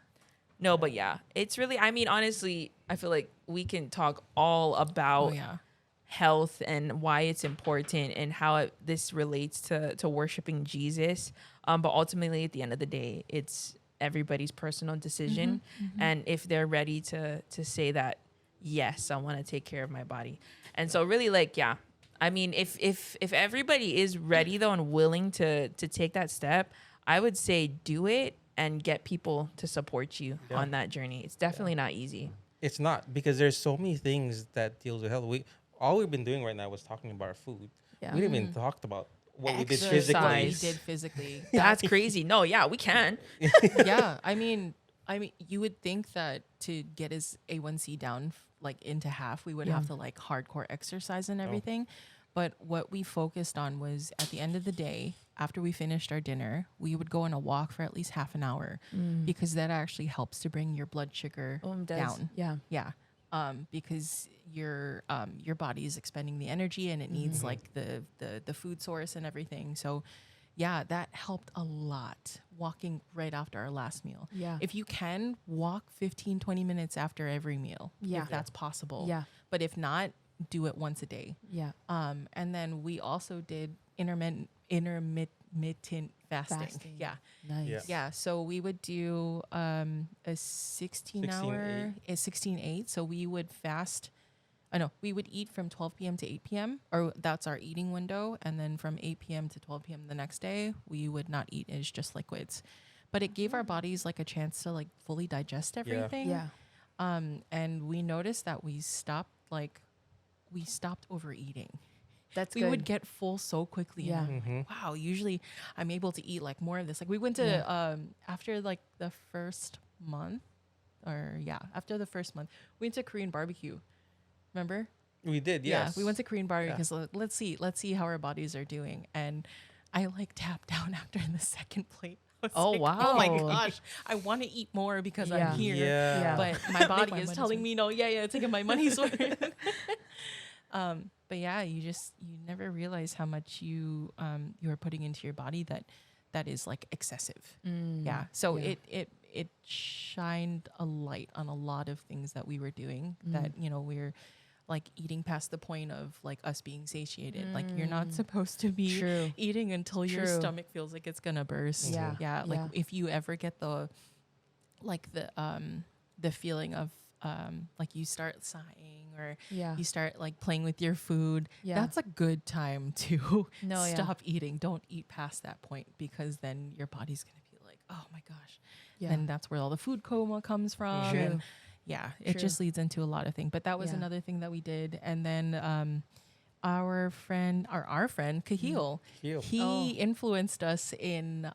No, but yeah, it's really, I mean, honestly, I feel like we can talk all about Oh yeah. health and why it's important and how this relates to worshiping Jesus. But ultimately, at the end of the day, it's everybody's personal decision. And if they're ready to say that, yes, I want to take care of my body. And so really, like, yeah, I mean, if everybody is ready though and willing to take that step, I would say do it and get people to support you on that journey. It's definitely not easy. It's not, because there's so many things that deals with health. All we've been doing right now was talking about our food. Yeah. We didn't even talk about what we did Exercise. physically. What we did physically. That's crazy. No, yeah, we can. Yeah. I mean, you would think that to get his A1C down like into half, we would have to like hardcore exercise and everything. But what we focused on was at the end of the day, after we finished our dinner, we would go on a walk for at least half an hour because that actually helps to bring your blood sugar down. Yeah. Yeah. Because your body is expending the energy and it needs like the food source and everything. So yeah, that helped a lot walking right after our last meal. Yeah. If you can, walk 15, 20 minutes after every meal. Yeah. If that's possible. Yeah. But if not, do it once a day. Yeah. And then we also did intermittent fasting. Yeah. Nice. Yeah. Yeah. So we would do a 16-hour, 16-8. So we would fast. We would eat from 12 p.m. to 8 p.m. or that's our eating window. And then from 8 p.m. to 12 p.m. the next day, we would not eat. It's just liquids. But it gave our bodies like a chance to like fully digest everything. Yeah. And we noticed that we stopped overeating. That's We good. would get full so quickly. Yeah. And I'm like, wow, usually I'm able to eat like more of this. Like we went to, after like the first month after the first month, we went to Korean barbecue. Remember? We did, Yeah. yes. We went to Korean barbecue because let's see how our bodies are doing. And I like tapped down after the second plate. I was Oh, like, wow. Oh my gosh. I want to eat more because Yeah. I'm here. Yeah. But my body my is money's telling worth. me no. Yeah, taking my money's worth. But yeah, you never realize how much you are putting into your body that is like excessive. Yeah. So Yeah. it shined a light on a lot of things that we were doing that, we're like eating past the point of like us being satiated. Like you're not supposed to be True. eating until your True. stomach feels like it's gonna burst. Yeah. Yeah. Like Yeah. if you ever get the feeling of like you start sighing or Yeah. you start like playing with your food, Yeah. that's a good time to No, yeah. stop eating. Don't eat past that point because then your body's gonna be like, oh my gosh. Yeah. And that's where all the food coma comes from. True. And yeah, it True. just leads into a lot of things. But that was Yeah. another thing that we did. And then our friend Kahil, Kahil. he influenced us in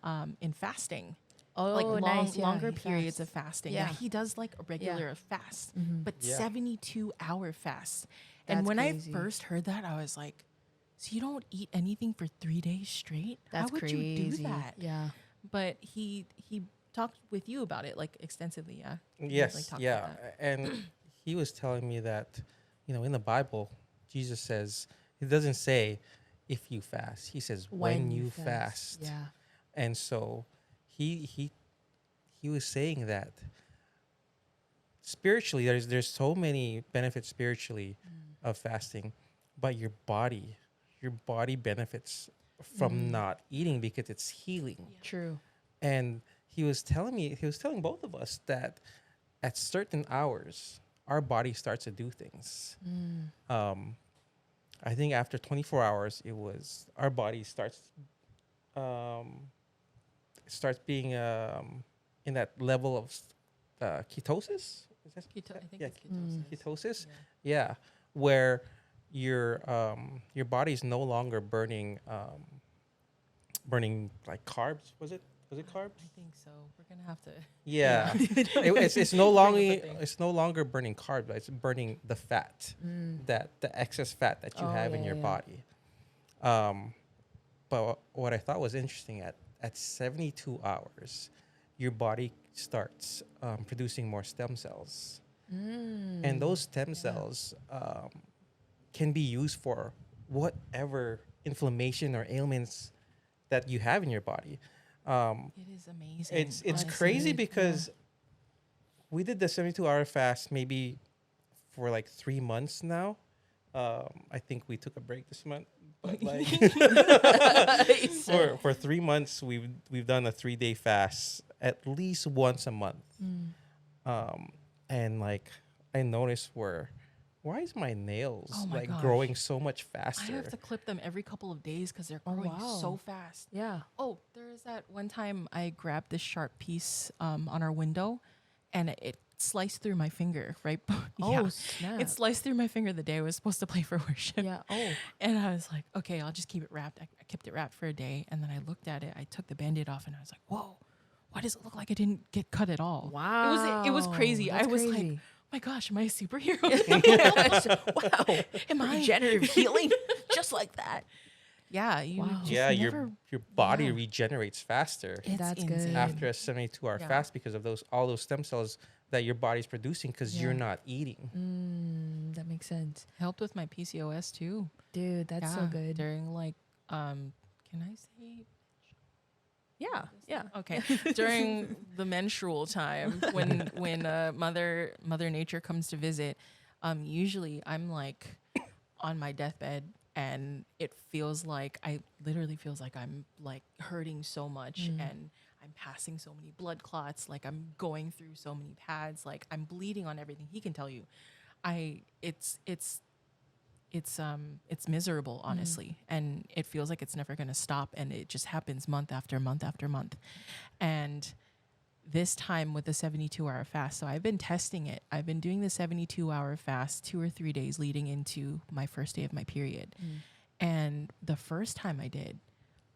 fasting. Oh, Like nice. Yeah, longer he periods fasts. of fasting. Yeah. Yeah, he does like a regular fast, but Yeah. 72-hour fast. And That's when crazy. I first heard that, I was like, so you don't eat anything for 3 days straight? That's How would crazy. you do that? Yeah. But he talked with you about it like extensively, yeah. He, Yes, like, talked yeah. about that. And he was telling me that, in the Bible, Jesus says, he doesn't say if you fast. He says when you fast. Yeah. And so he was saying that spiritually, there's so many benefits spiritually of fasting, but your body benefits from not eating because it's healing. True. And he was telling both of us that at certain hours, our body starts to do things. I think after 24 hours, our body starts it starts being in that level of ketosis. Is that, I think yeah, it's ketosis. ketosis. Yeah, where your body is no longer burning like carbs. Was it carbs? I think so. We're gonna have to. Yeah, it's no longer burning carbs. But it's burning the fat, that the excess fat that you have in your body. But what I thought was interesting, at 72 hours, your body starts producing more stem cells, and those stem cells can be used for whatever inflammation or ailments that you have in your body. It is amazing. It's honestly. crazy because we did the 72-hour fast maybe for like 3 months now. I think we took a break this month, but like for 3 months we've done a 3-day fast at least once a month. And like I noticed why is my nails growing so much faster? I have to clip them every couple of days because they're growing so fast. Yeah. Oh, there is that one time I grabbed this sharp piece on our window, and it sliced through my finger. Right? Oh, snap. It sliced through my finger the day I was supposed to play for worship. Yeah. Oh. And I was like, okay, I'll just keep it wrapped. I kept it wrapped for a day, and then I looked at it. I took the Band-Aid off, and I was like, whoa, why does it look like I didn't get cut at all? Wow. It was crazy. That's I was crazy. like, my gosh, am I a superhero? Wow. Am I? Regenerative healing just like that. Yeah. You Wow. just Yeah, never, your body regenerates faster it's That's good. insane. after a 72-hour Yeah. fast because of all those stem cells that your body's producing because you're not eating. That makes sense. Helped with my PCOS too. Dude, that's so good. During like, can I say? Yeah. Yeah. Okay. During the menstrual time, when Mother Nature comes to visit, usually I'm like on my deathbed, and it feels like literally feels like I'm like hurting so much, and I'm passing so many blood clots, like I'm going through so many pads, like I'm bleeding on everything. He can tell you, it's miserable, honestly, and it feels like it's never going to stop, and it just happens month after month after month. And this time with the 72-hour fast, so I've been testing it. I've been doing the 72-hour fast 2 or 3 days leading into my first day of my period. And the first time I did,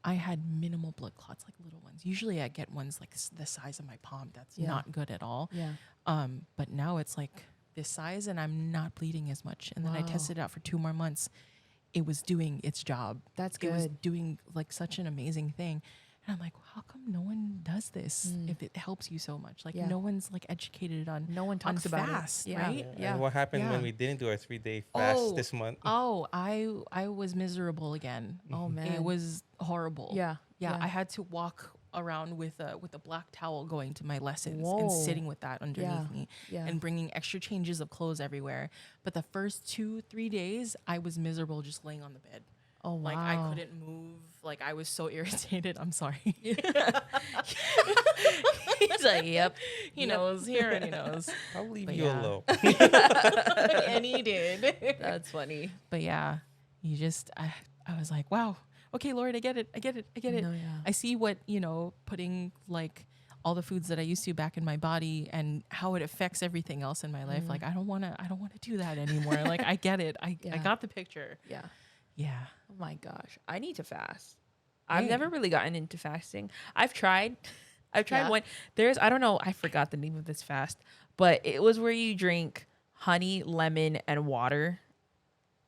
I had minimal blood clots, like little ones. Usually I get ones like the size of my palm. That's not good at all. Yeah. But now it's like this size, and I'm not bleeding as much. And then I tested it out for 2 more months. It was doing its job. That's It was good. doing like such an amazing thing. And I'm like, how come no one does this if it helps you so much? Like no one's like educated on No one talks about fast, it. Yeah. right? And what happened when we didn't do our 3-day fast this month? Oh, I was miserable again. Oh man. It was horrible. Yeah. Yeah, I had to walk around with a black towel going to my lessons Whoa. and sitting with that underneath me Yeah. and bringing extra changes of clothes everywhere. But the first 2-3 days, I was miserable just laying on the bed. Oh wow. Like I couldn't move. Like I was so irritated. I'm sorry. He's like, yep. He knows. He already knows. I'll leave But you yeah. alone. And he did. That's funny. But yeah, you just I was like, wow. Okay, Lord, I get it. No, yeah. I see what, putting like all the foods that I used to back in my body and how it affects everything else in my life. Like I don't want to do that anymore. Like I get it. I got the picture. Yeah. Yeah. Oh my gosh. I need to fast. I've Hey. never really gotten into fasting. I've tried Yeah. one. I don't know, I forgot the name of this fast, but it was where you drink honey, lemon, and water.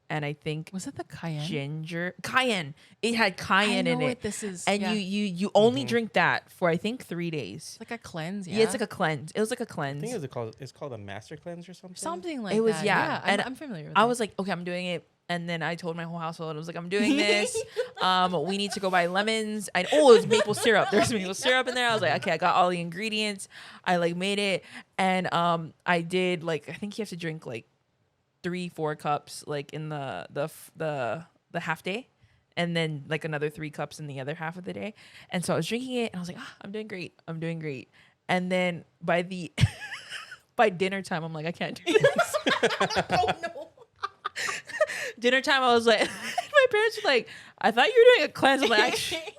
And I think Was it the cayenne? cayenne. It had cayenne I in know it. what this is. And Yeah. you only drink that for I think 3 days. It's like a cleanse. Yeah, it's like a cleanse. It was like a I cleanse. think it's called a master cleanse or something. something like It was- that. yeah, and I'm familiar with I it. was like, okay, I'm doing it. And then I told my whole household, I was like, I'm doing this. We need to go buy lemons. And it was maple syrup. There's maple syrup in there. I was like, okay, I got all the ingredients. I like made it. And I did like, I think you have to drink like 3-4 cups like in the half day. And then like another 3 cups in the other half of the day. And so I was drinking it and I was like, I'm doing great. I'm doing great. And then by dinner time, I'm like, I can't do this. Oh no. Dinner time, I was like, my parents were like, I thought you were doing a cleanse. I'm like,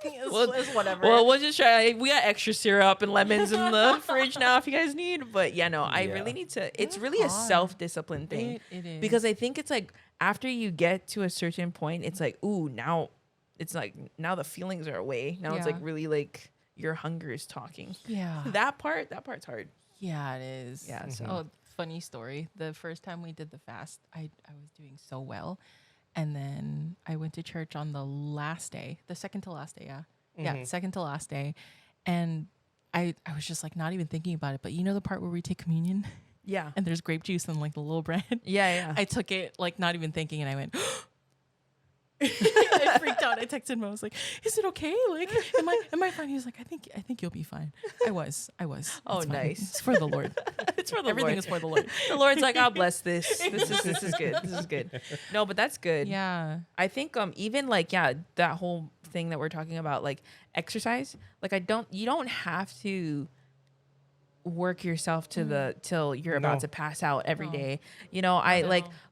It's whatever. well, we'll just try. We got extra syrup and lemons in the fridge now if you guys need. But yeah, no, I really need to. It's really a self-discipline thing. It is. Because I think it's like after you get to a certain point, it's like, ooh, now it's like now the feelings are away. Now it's like really like your hunger is talking. Yeah. That part's hard. Yeah, it is. Yeah. So Oh, funny story. The first time we did the fast, I was doing so well. And then I went to church on the last day, the second to last day. Yeah. Yeah. Second to last day. And I was just like not even thinking about it. But you know the part where we take communion? yeah. And there's grape juice and like the little bread? Yeah. I took it like not even thinking and I went, I freaked out. I texted him. I was like, "Is it okay? Like, am I fine?" He was like, "I think you'll be fine." I was. Oh, It's fine. nice. It's for the Lord. It's for the Everything Lord. is for the Lord. The Lord's like, I'll bless this. This is good. This is good. No, but that's good. Yeah. I think even like that whole thing that we're talking about, like exercise, like you don't have to work yourself to till you're about to pass out every day. You know, I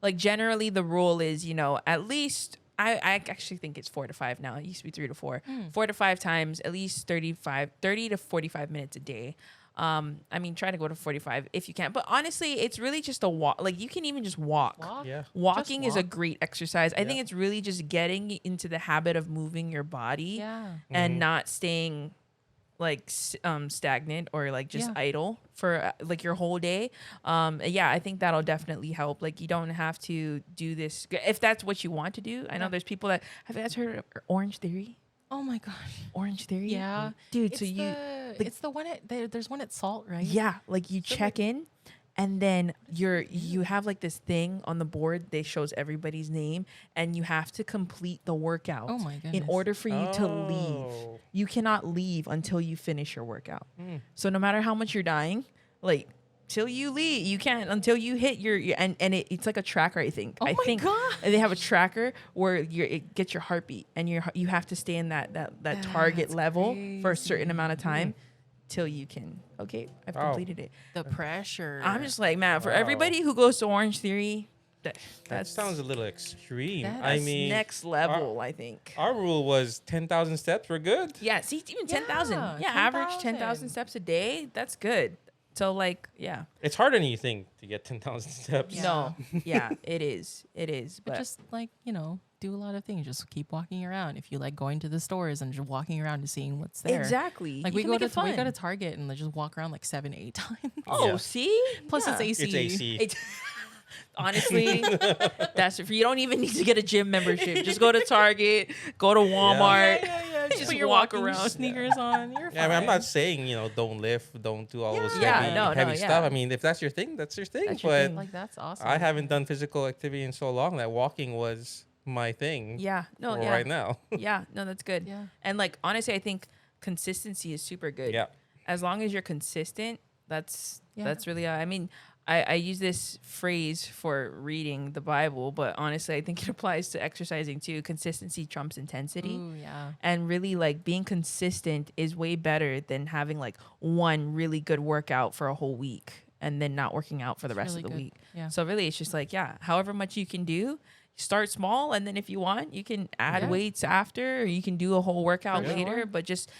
like generally the rule is, you know, at least I actually think it's 4 to 5 now. It used to be 3 to 4. 4 to 5 times, at least 30 to 45 minutes a day. I mean, try to go to 45 if you can. But honestly, it's really just a walk. Like you can even just walk. Yeah. Walking Just is a walk. great exercise. I think it's really just getting into the habit of moving your body Yeah. and not staying like stagnant or like just idle for like your whole day. I think that'll definitely help. Like you don't have to do this if that's what you want to do. I know there's people that have you guys heard of Orange Theory? Oh my gosh. Orange Theory? Yeah. Dude, It's so you it's the one there's one at Salt, right? yeah, like you check in and then you have like this thing on the board that shows everybody's name and you have to complete the workout. Oh my In goodness. order for you to leave. Oh. You cannot leave until you finish your workout. So no matter how much you're dying, like till you leave, you can't until you hit your and it's like a tracker. I think. Oh I my think God. and they have a tracker where it gets your heartbeat and you have to stay in that target That's level for a certain crazy. amount of time till you can. Okay, I've Wow. completed it. The pressure. I'm just like, man, for Wow. everybody who goes to Orange Theory, That that's sounds a little extreme. That's I mean, next level. I think. our rule was 10,000 steps. We're good. Yeah, see, even 10,000. Yeah, Yeah, average 10,000 10,000 steps a day. That's good. So, like, yeah. It's harder than you think to get 10,000 steps. Yeah. No, yeah, it is. It is. But But just like, you know, do a lot of things. Just keep walking around. If you like going to the stores and just walking around and seeing what's there. exactly. Like You we can go make to it fun. we go to Target and like just walk around like 7-8 times. Oh, Yeah. see? Plus Yeah. it's AC. It's AC. It's honestly, that's if you don't even need to get a gym membership. Just go to Target, go to Walmart. Just Put your walk walking around. sneakers on. You're Yeah, I mean, I'm fine. not saying, don't lift, don't do all those Yeah, heavy, no, heavy yeah. stuff. I mean, if that's your thing, that's your thing. That's your but thing. Like that's awesome. I haven't done physical activity in so long that walking was my thing Yeah. No, for yeah. right now. Yeah. No, that's good. Yeah. And like honestly, I think consistency is super good. Yeah. As long as you're consistent, that's Yeah. really. I mean, I use this phrase for reading the Bible, but honestly, I think it applies to exercising too. Consistency trumps intensity. Ooh, yeah. And really, like being consistent is way better than having like one really good workout for a whole week and then not working out for the It's rest really of the good. week. Yeah. So really, it's just like, however much you can do, start small, and then if you want, you can add Yeah. weights after, or you can do a whole workout For later. sure. But just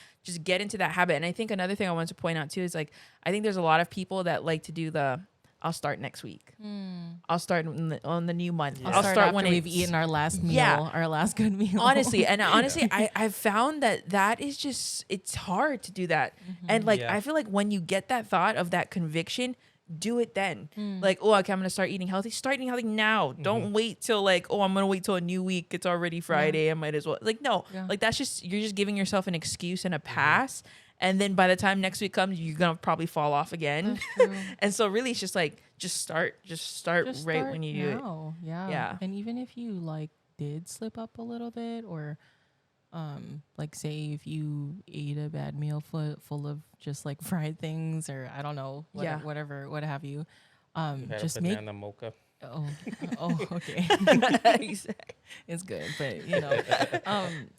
get into that habit. And I think another thing I wanted to point out too is like I think there's a lot of people that like to do I'll start next week. I'll start on the new month. I'll I'll start start after when we've it's eaten our last meal, Yeah. our last good meal. honestly I've found that is just it's hard to do that. And like Yeah. I feel like when you get that thought of that conviction, do it then. Like, oh, okay, I'm gonna start eating healthy. Start eating healthy now. Don't wait till like, oh, I'm gonna wait till a new week. It's already Friday. I might as well. Like, no. Yeah. Like that's just you're just giving yourself an excuse and a pass. And then by the time next week comes, you're gonna probably fall off again. That's true. And so really it's just like just start Just right start when you do it. now. Yeah. Yeah. And even if you like did slip up a little bit or like say if you ate a bad meal full of just like fried things or I don't know, Yeah. whatever, what have you. Had Just a make banana mocha. okay. It's good, but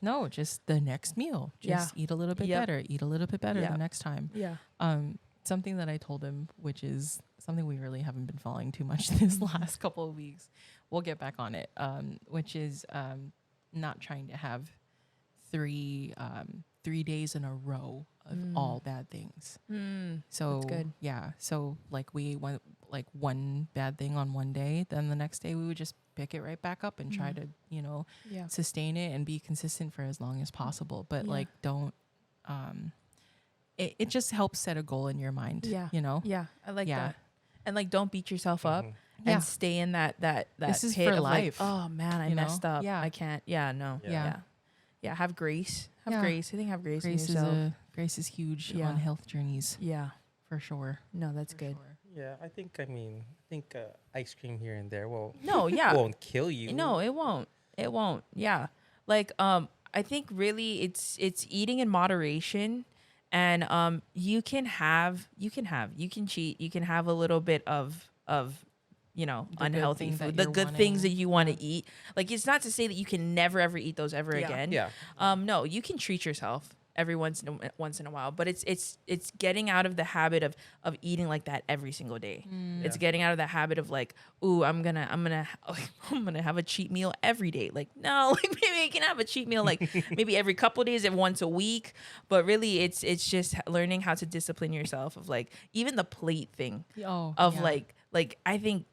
no, just the next meal. Just eat a little bit Yep. better. Eat a little bit better Yep. the next time. Yeah. Something that I told him, which is something we really haven't been following too much this last couple of weeks. We'll get back on it. Which is not trying to have 3 days in a row of all bad things. So good. yeah, so like we went like one bad thing on one day, then the next day we would just pick it right back up and try to, you know, Yeah. sustain it and be consistent for as long as possible. But Yeah. like don't it just helps set a goal in your mind. Yeah. You know? Yeah. I like Yeah. that. And like, don't beat yourself up Yeah. and stay in that This is pit for of like, life, oh man, I you know? messed up. Yeah. I can't. Yeah. No. Yeah. Yeah. Yeah. Have grace. Have Yeah. grace. I think have grace in Grace yourself. is huge Yeah. on health journeys Yeah. for sure. No, that's For good. sure. Yeah, I think ice cream here and there No. Yeah. won't kill you. No, it won't. It won't. Yeah. Like I think really it's eating in moderation, and you can cheat, you can have a little bit of you know, The good unhealthy thing that food, the you're good things that wanting. you want to eat. Like, it's not to say that you can never ever eat those ever Yeah. again. Yeah. No, you can treat yourself every once in a while, but it's getting out of the habit of eating like that every single day. It's Yeah. getting out of the habit of like, ooh, I'm gonna have a cheat meal every day. Like, no, like maybe I can have a cheat meal like maybe every couple days, every once a week. But really, it's just learning how to discipline yourself of like even the plate thing Oh, of yeah. like I think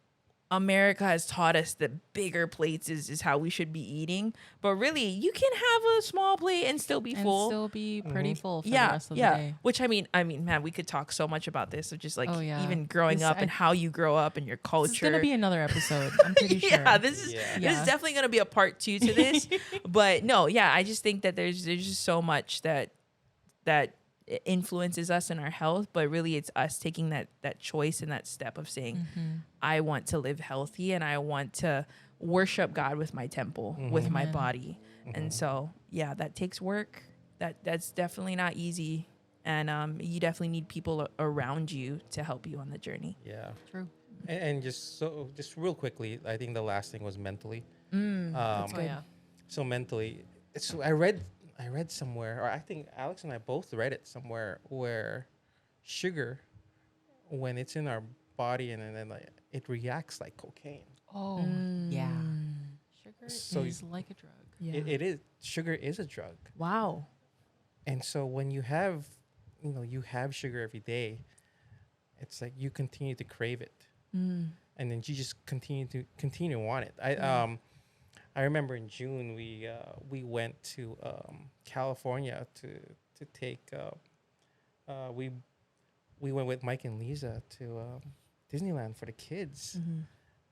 America has taught us that bigger plates is how we should be eating. But really, you can have a small plate and still be and full. still be pretty full for the yeah, rest of yeah. the day. Which I mean, man, we could talk so much about this of just like Oh, yeah. even growing This- up I- and how you grow up and your culture. This is gonna be another episode. I'm pretty sure. Yeah, this is Yeah. this is Yeah. definitely gonna be a part 2 to this. But no, yeah, I just think that there's just so much that influences us in our health, but really it's us taking that choice and that step of saying, I want to live healthy and I want to worship God with my temple, with my Amen. body. And so yeah, that takes work. That's definitely not easy. And you definitely need people around you to help you on the journey. Yeah. True. And just real quickly, I think the last thing was mentally. That's Oh good. yeah. So mentally, so I read somewhere, or I think Alex and I both read it somewhere, where sugar, when it's in our body and then like it reacts like cocaine. Oh yeah. Sugar So is like a drug. Yeah. It is, sugar is a drug. Wow. And so when you have sugar every day, it's like you continue to crave it, and then you just continue to want it. I remember in June we went to California to take we went with Mike and Lisa to Disneyland for the kids.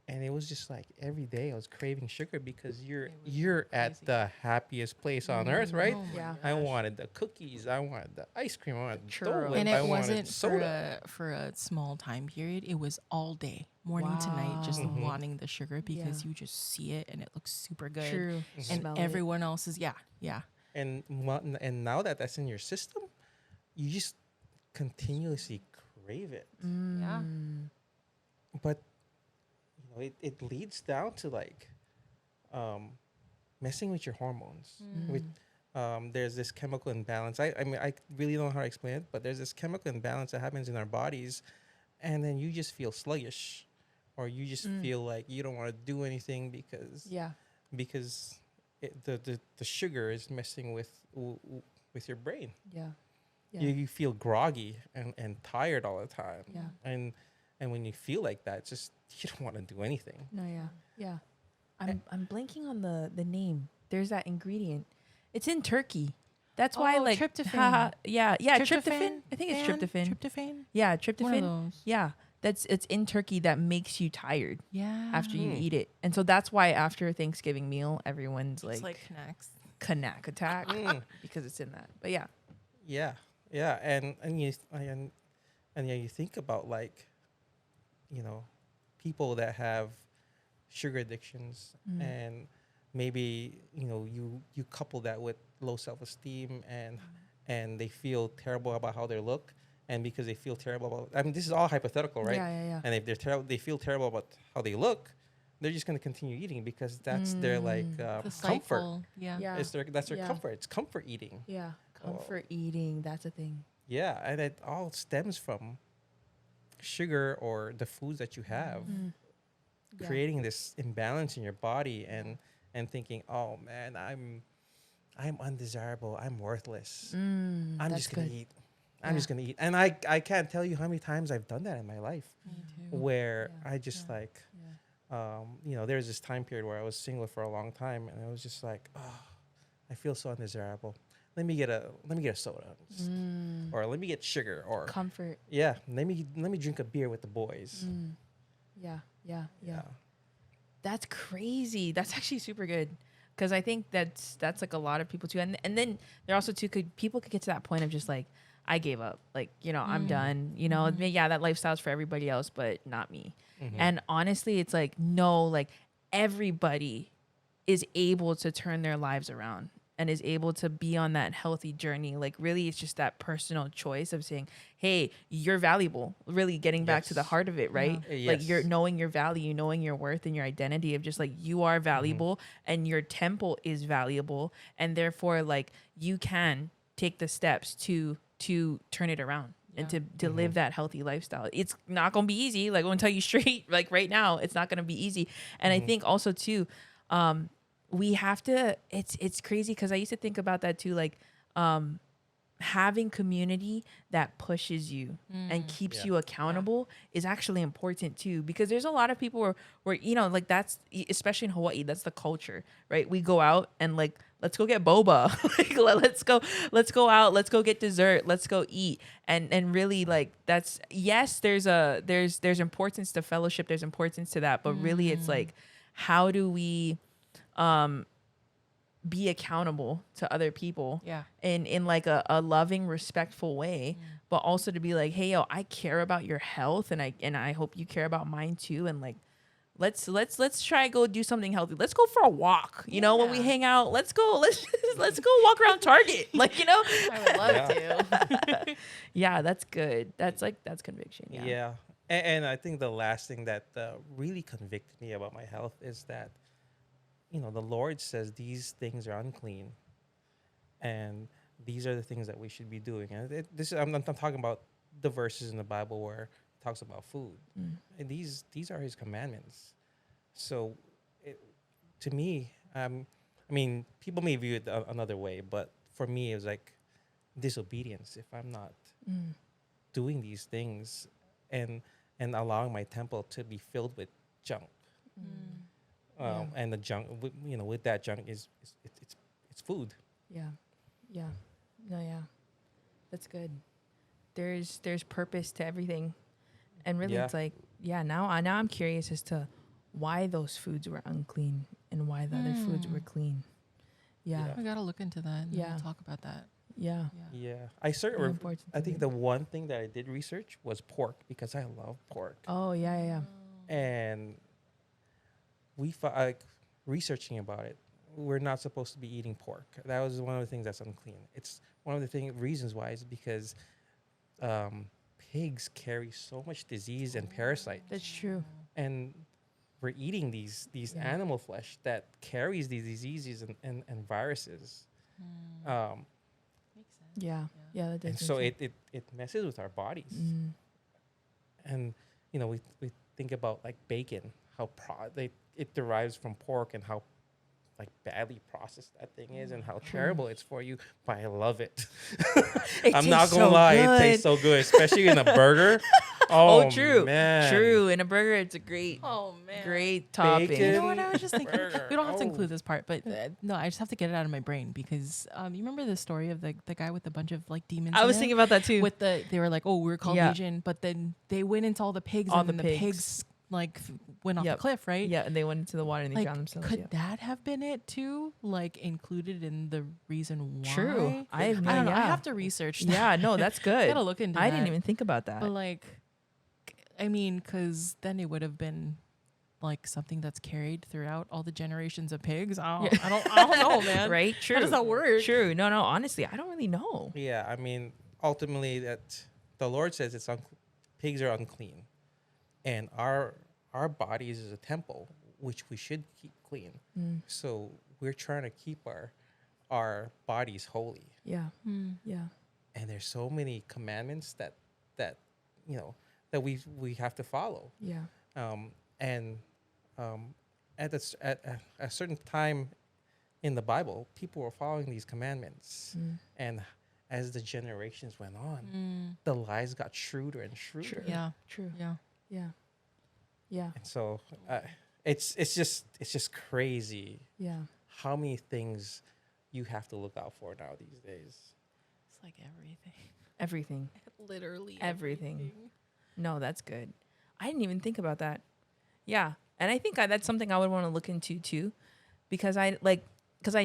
And it was just like every day I was craving sugar because you're at crazy. the happiest place on earth, right? Oh my Yeah. I wanted the cookies, I wanted the ice cream, I wanted the Churros. Dole Whip, And I it wanted wasn't soda. for a small time period. It was all day, morning to night, just Wow. wanting the sugar because Yeah. you just see it and it looks super good. True. And Smell it. everyone else is yeah. And now that that's in your system, you just continuously crave it. Yeah. But it leads down to like messing with your hormones. With there's this chemical imbalance. I mean I really don't know how to explain it, but there's this chemical imbalance that happens in our bodies, and then you just feel sluggish, or you just feel like you don't want to do anything because the sugar is messing with your brain. Yeah. You feel groggy and tired all the time. Yeah. And when you feel like that, it's just you don't want to do anything. No, yeah. I'm blanking on the name. There's that ingredient. It's in turkey. That's why Oh, like tryptophan. yeah, tryptophan. I think it's tryptophan. Tryptophan. Yeah, One of tryptophan. those. Yeah. It's in turkey that makes you tired Yeah. after you eat it. And so that's why after a Thanksgiving meal, everyone's it's like connects. knack attack because it's in that. But yeah. Yeah, and you think about like, people that have sugar addictions, and maybe you couple that with low self-esteem, and they feel terrible about how they look, and because they feel terrible about, I mean, this is all hypothetical, right? Yeah. And if they feel terrible about how they look, they're just going to continue eating because that's their like The comfort. cycle. Yeah. Yeah. That's their Yeah. comfort. It's comfort eating. Yeah. Comfort eating, that's a thing. Yeah, and it all stems from sugar or the foods that you have, Yeah. creating this imbalance in your body, and thinking, oh man, I'm undesirable. I'm worthless. I'm that's just gonna good. eat. I'm just gonna eat. And I can't tell you how many times I've done that in my life, where I just like, there's this time period where I was single for a long time, and I was just like, oh, I feel so undesirable. Let me get a soda, or let me get sugar, or Comfort. let me drink a beer with the boys. Yeah. That's crazy. That's actually super good. Because I think that's like a lot of people too. And then there also too people could get to that point of just like, I gave up. Like, I'm done. That lifestyle's for everybody else, but not me. And honestly, it's like, no, like everybody is able to turn their lives around and is able to be on that healthy journey. Like really, it's just that personal choice of saying, hey, you're valuable. Really getting back to the heart of it, right? Like you're knowing your value, knowing your worth and your identity of just like you are valuable and your temple is valuable. And therefore, like you can take the steps to turn it around. And to live that healthy lifestyle. It's not going to be easy. Like I'm going to tell you straight, like right now, it's not going to be easy. And I think also too, we have to, it's crazy because I used to think about that too, like having community that pushes you and keeps you accountable is actually important too, because there's a lot of people where like that's, especially in Hawaii, that's the culture, right? We go out and like, let's go get boba. Like, let's go out, let's go get dessert, let's go eat. And really like that's, yes, there's importance to fellowship, there's importance to that, but really it's like, how do we be accountable to other people in like a loving, respectful way, but also to be like, hey, yo, I care about your health and I hope you care about mine too. And like, let's try to go do something healthy. Let's go for a walk. When we hang out, let's go walk around Target. Like, I would love to. Yeah, that's good. That's conviction. Yeah. And I think the last thing that really convicted me about my health is that, the Lord says these things are unclean, and these are the things that we should be doing. And I'm talking about the verses in the Bible where it talks about food, and these are His commandments. So, to me, I mean, people may view it another way, but for me, it was like disobedience if I'm not doing these things and allowing my temple to be filled with junk. And the junk, with that junk it's food. Yeah. That's good. There's purpose to everything, and really it's like, now I'm curious as to why those foods were unclean and why the other foods were clean. We gotta look into that. And we'll talk about that. Yeah. I think the one thing that I did research was pork, because I love pork. Oh yeah. And researching about it, we're not supposed to be eating pork. That was one of the things that's unclean. It's one of the reasons why is because pigs carry so much disease and parasites. That's true. And we're eating these animal flesh that carries these diseases and viruses. Makes sense. Yeah, that does. And so it messes with our bodies. And we think about like bacon, how it derives from pork, and how like badly processed that thing is, and how terrible it's for you. But I love it. I'm not gonna lie, it tastes so good, especially in a burger. Oh, true, man. True. In a burger, it's a great, great topping. Bacon. You know what I was just thinking? Burger. We don't have to include this part, but no, I just have to get it out of my brain because you remember the story of the guy with a bunch of like demons. I was thinking about that too. They were like, oh, we're called Legion, but then they went into all the pigs, and then the pigs like went off the cliff, right? Yeah, and they went into the water and they drowned themselves. Could that have been it too? Like included in the reason why? True. I don't know. I have to research that. Yeah, no, that's good. Gotta look into I that. didn't even think about that. But like, I mean, because then it would have been like something that's carried throughout all the generations of pigs. I don't know, man. Right? True. How does that work? True. No, honestly, I don't really know. Yeah, I mean, ultimately, that the Lord says pigs are unclean, and our bodies is a temple which we should keep clean. So we're trying to keep our bodies holy. Yeah. Yeah. And there's so many commandments that we have to follow. Yeah. At a certain time in the Bible, people were following these commandments. And as the generations went on, the lies got shrewder and shrewder. Yeah. True. Yeah. Yeah. Yeah. And so it's just crazy Yeah. how many things you have to look out for now these days. It's like everything. Everything. Literally Everything. No, that's good. I didn't even think about that. Yeah. And I think that's something I would want to look into too, because I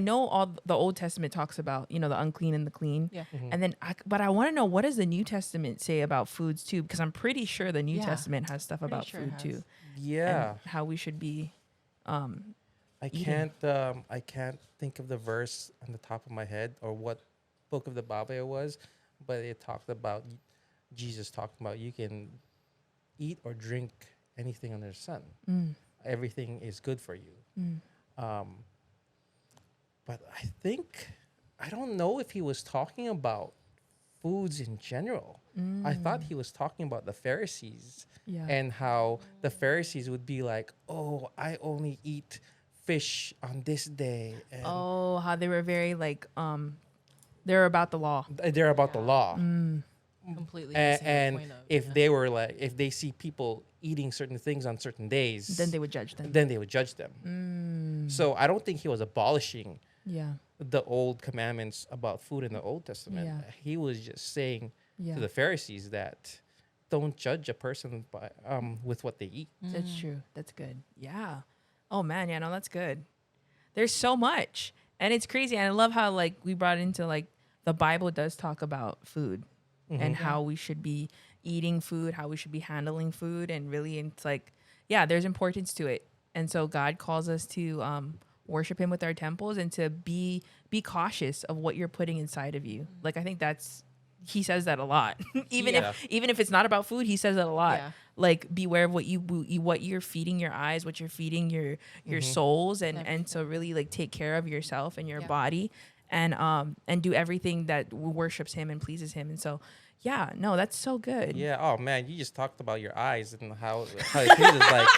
know all the Old Testament talks about, you know, the unclean and the clean. Yeah. And then, but I want to know, what does the New Testament say about foods too? Because I'm pretty sure the New Yeah. Testament has stuff Pretty about sure it food has. too. Yeah. And how we should be. I eating. can't think of the verse on the top of my head or what book of the Bible it was, but it talked about Jesus talking about you can eat or drink anything under the sun. Everything is good for you. But I don't know if he was talking about foods in general. I thought he was talking about the Pharisees and how the Pharisees would be like, oh, I only eat fish on this day. And Oh, how they were very like, they're about the law. they're about the law. Completely. And point of, if they were like, if they see people eating certain things on certain days, Then they would judge them. then they would judge them. So I don't think he was abolishing Yeah. the old commandments about food in the Old Testament. Yeah. He was just saying Yeah. to the Pharisees that don't judge a person by with what they eat. That's true. That's good. Yeah. Oh man, yeah, no, that's good. There's so much. And it's crazy. And I love how like we brought into like the Bible does talk about food and how we should be eating food, how we should be handling food, and really it's like, yeah, there's importance to it. And so God calls us to worship him with our temples and to be cautious of what you're putting inside of you. Like I think he says that a lot. even if it's not about food, he says that a lot. Yeah. Like beware of what you're feeding your eyes, what you're feeding your souls, and so really like take care of yourself and your body, and do everything that worships him and pleases him. And so yeah, no, that's so good. Yeah. Oh man, you just talked about your eyes and how it feels like.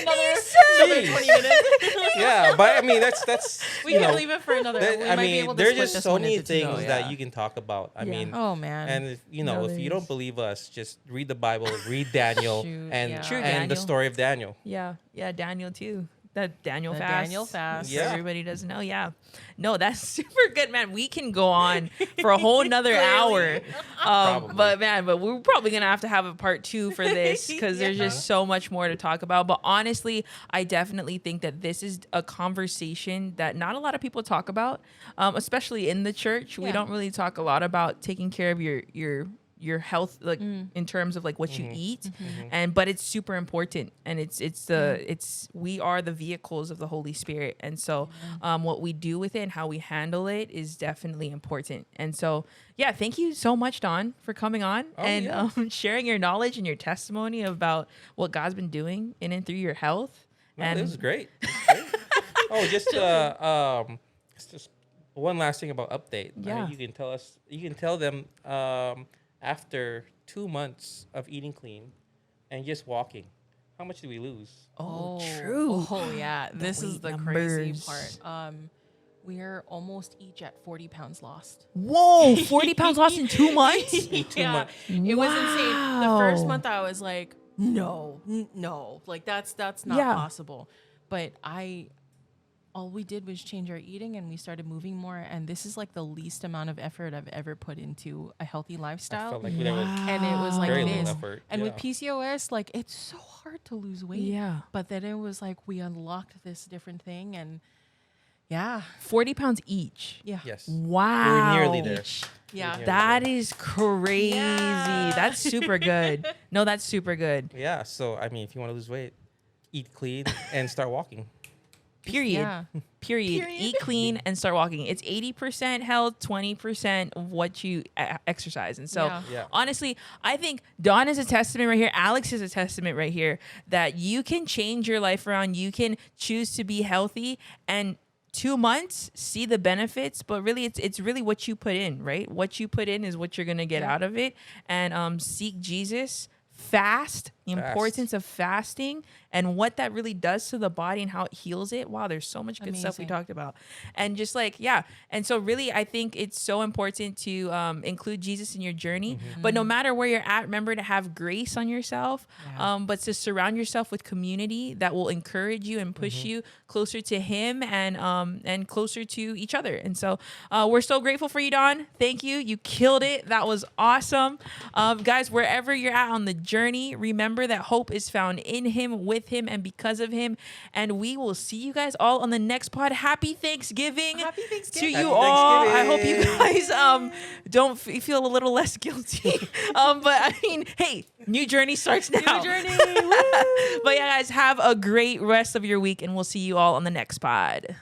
another 20 minutes. Yeah, but I mean that's We you can know, leave it for another. that- We I might be mean, able to there's split just this so one many into two. things that you can talk about. I Yeah. mean, Oh man. and if, you know, No, if you there don't is. believe us, just read the Bible, read Daniel, Shoot, and yeah. True, and the Daniel. story of Daniel. Yeah, Daniel too. That Daniel The fast. Daniel fast. So Yeah. everybody doesn't know. Yeah. No, that's super good, man. We can go on for a whole nother hour. Probably. But we're probably going to have a part 2 for this because there's just so much more to talk about. But honestly, I definitely think that this is a conversation that not a lot of people talk about, especially in the church. We Yeah. don't really talk a lot about taking care of your health, like in terms of like what you eat, but it's super important, and we are the vehicles of the Holy Spirit, and so what we do with it and how we handle it is definitely important. And so yeah, thank you so much, Don, for coming on sharing your knowledge and your testimony about what God's been doing in and through your health. No, And this is great. This is great. Oh, just one last thing about update. I Yeah. mean, you can tell them after 2 months of eating clean and just walking, how much do we lose? Oh, true. Oh yeah. This is weight the numbers. crazy part. We're almost each at 40 pounds lost. Whoa, 40 pounds lost in 2 months? Yeah, it was insane. The first Wow. month I was like, no, like that's not Yeah. possible. But all we did was change our eating and we started moving more. And this is like the least amount of effort I've ever put into a healthy I lifestyle. felt like we never And it was like very little this. effort. And with Yeah. PCOS, like it's so hard to lose weight. Yeah. But then it was like we unlocked this different thing, and yeah, 40 pounds each. yeah, Yes. Wow. We're nearly there. yeah. We're That is crazy. Yeah. That's super good. No, that's super good. Yeah. So I mean, if you want to lose weight, eat clean and start walking. Period. Yeah. Period. Eat clean and start walking. It's 80% health, 20% of what you exercise. And so Yeah. Yeah. honestly, I think Dawn is a testament right here. Alex is a testament right here that you can change your life around. You can choose to be healthy and 2 months, see the benefits, but really it's really what you put in, right? What you put in is what you're going to get out of it. And seek Jesus, fast, the importance of fasting and what that really does to the body and how it heals it. Wow, there's so much good stuff we talked about. And just like, yeah. And so really, I think it's so important to include Jesus in your journey. But no matter where you're at, remember to have grace on yourself, but to surround yourself with community that will encourage you and push you closer to him and closer to each other. And so we're so grateful for you, Don. Thank you. You killed it. That was awesome. Guys, wherever you're at on the journey, remember that hope is found in him, with him, and because of him. And we will see you guys all on the next pod. Happy Thanksgiving, to you all. I hope you guys don't feel a little less guilty. But I mean, hey, new journey starts now. New journey. But yeah, guys, have a great rest of your week, and we'll see you all on the next pod.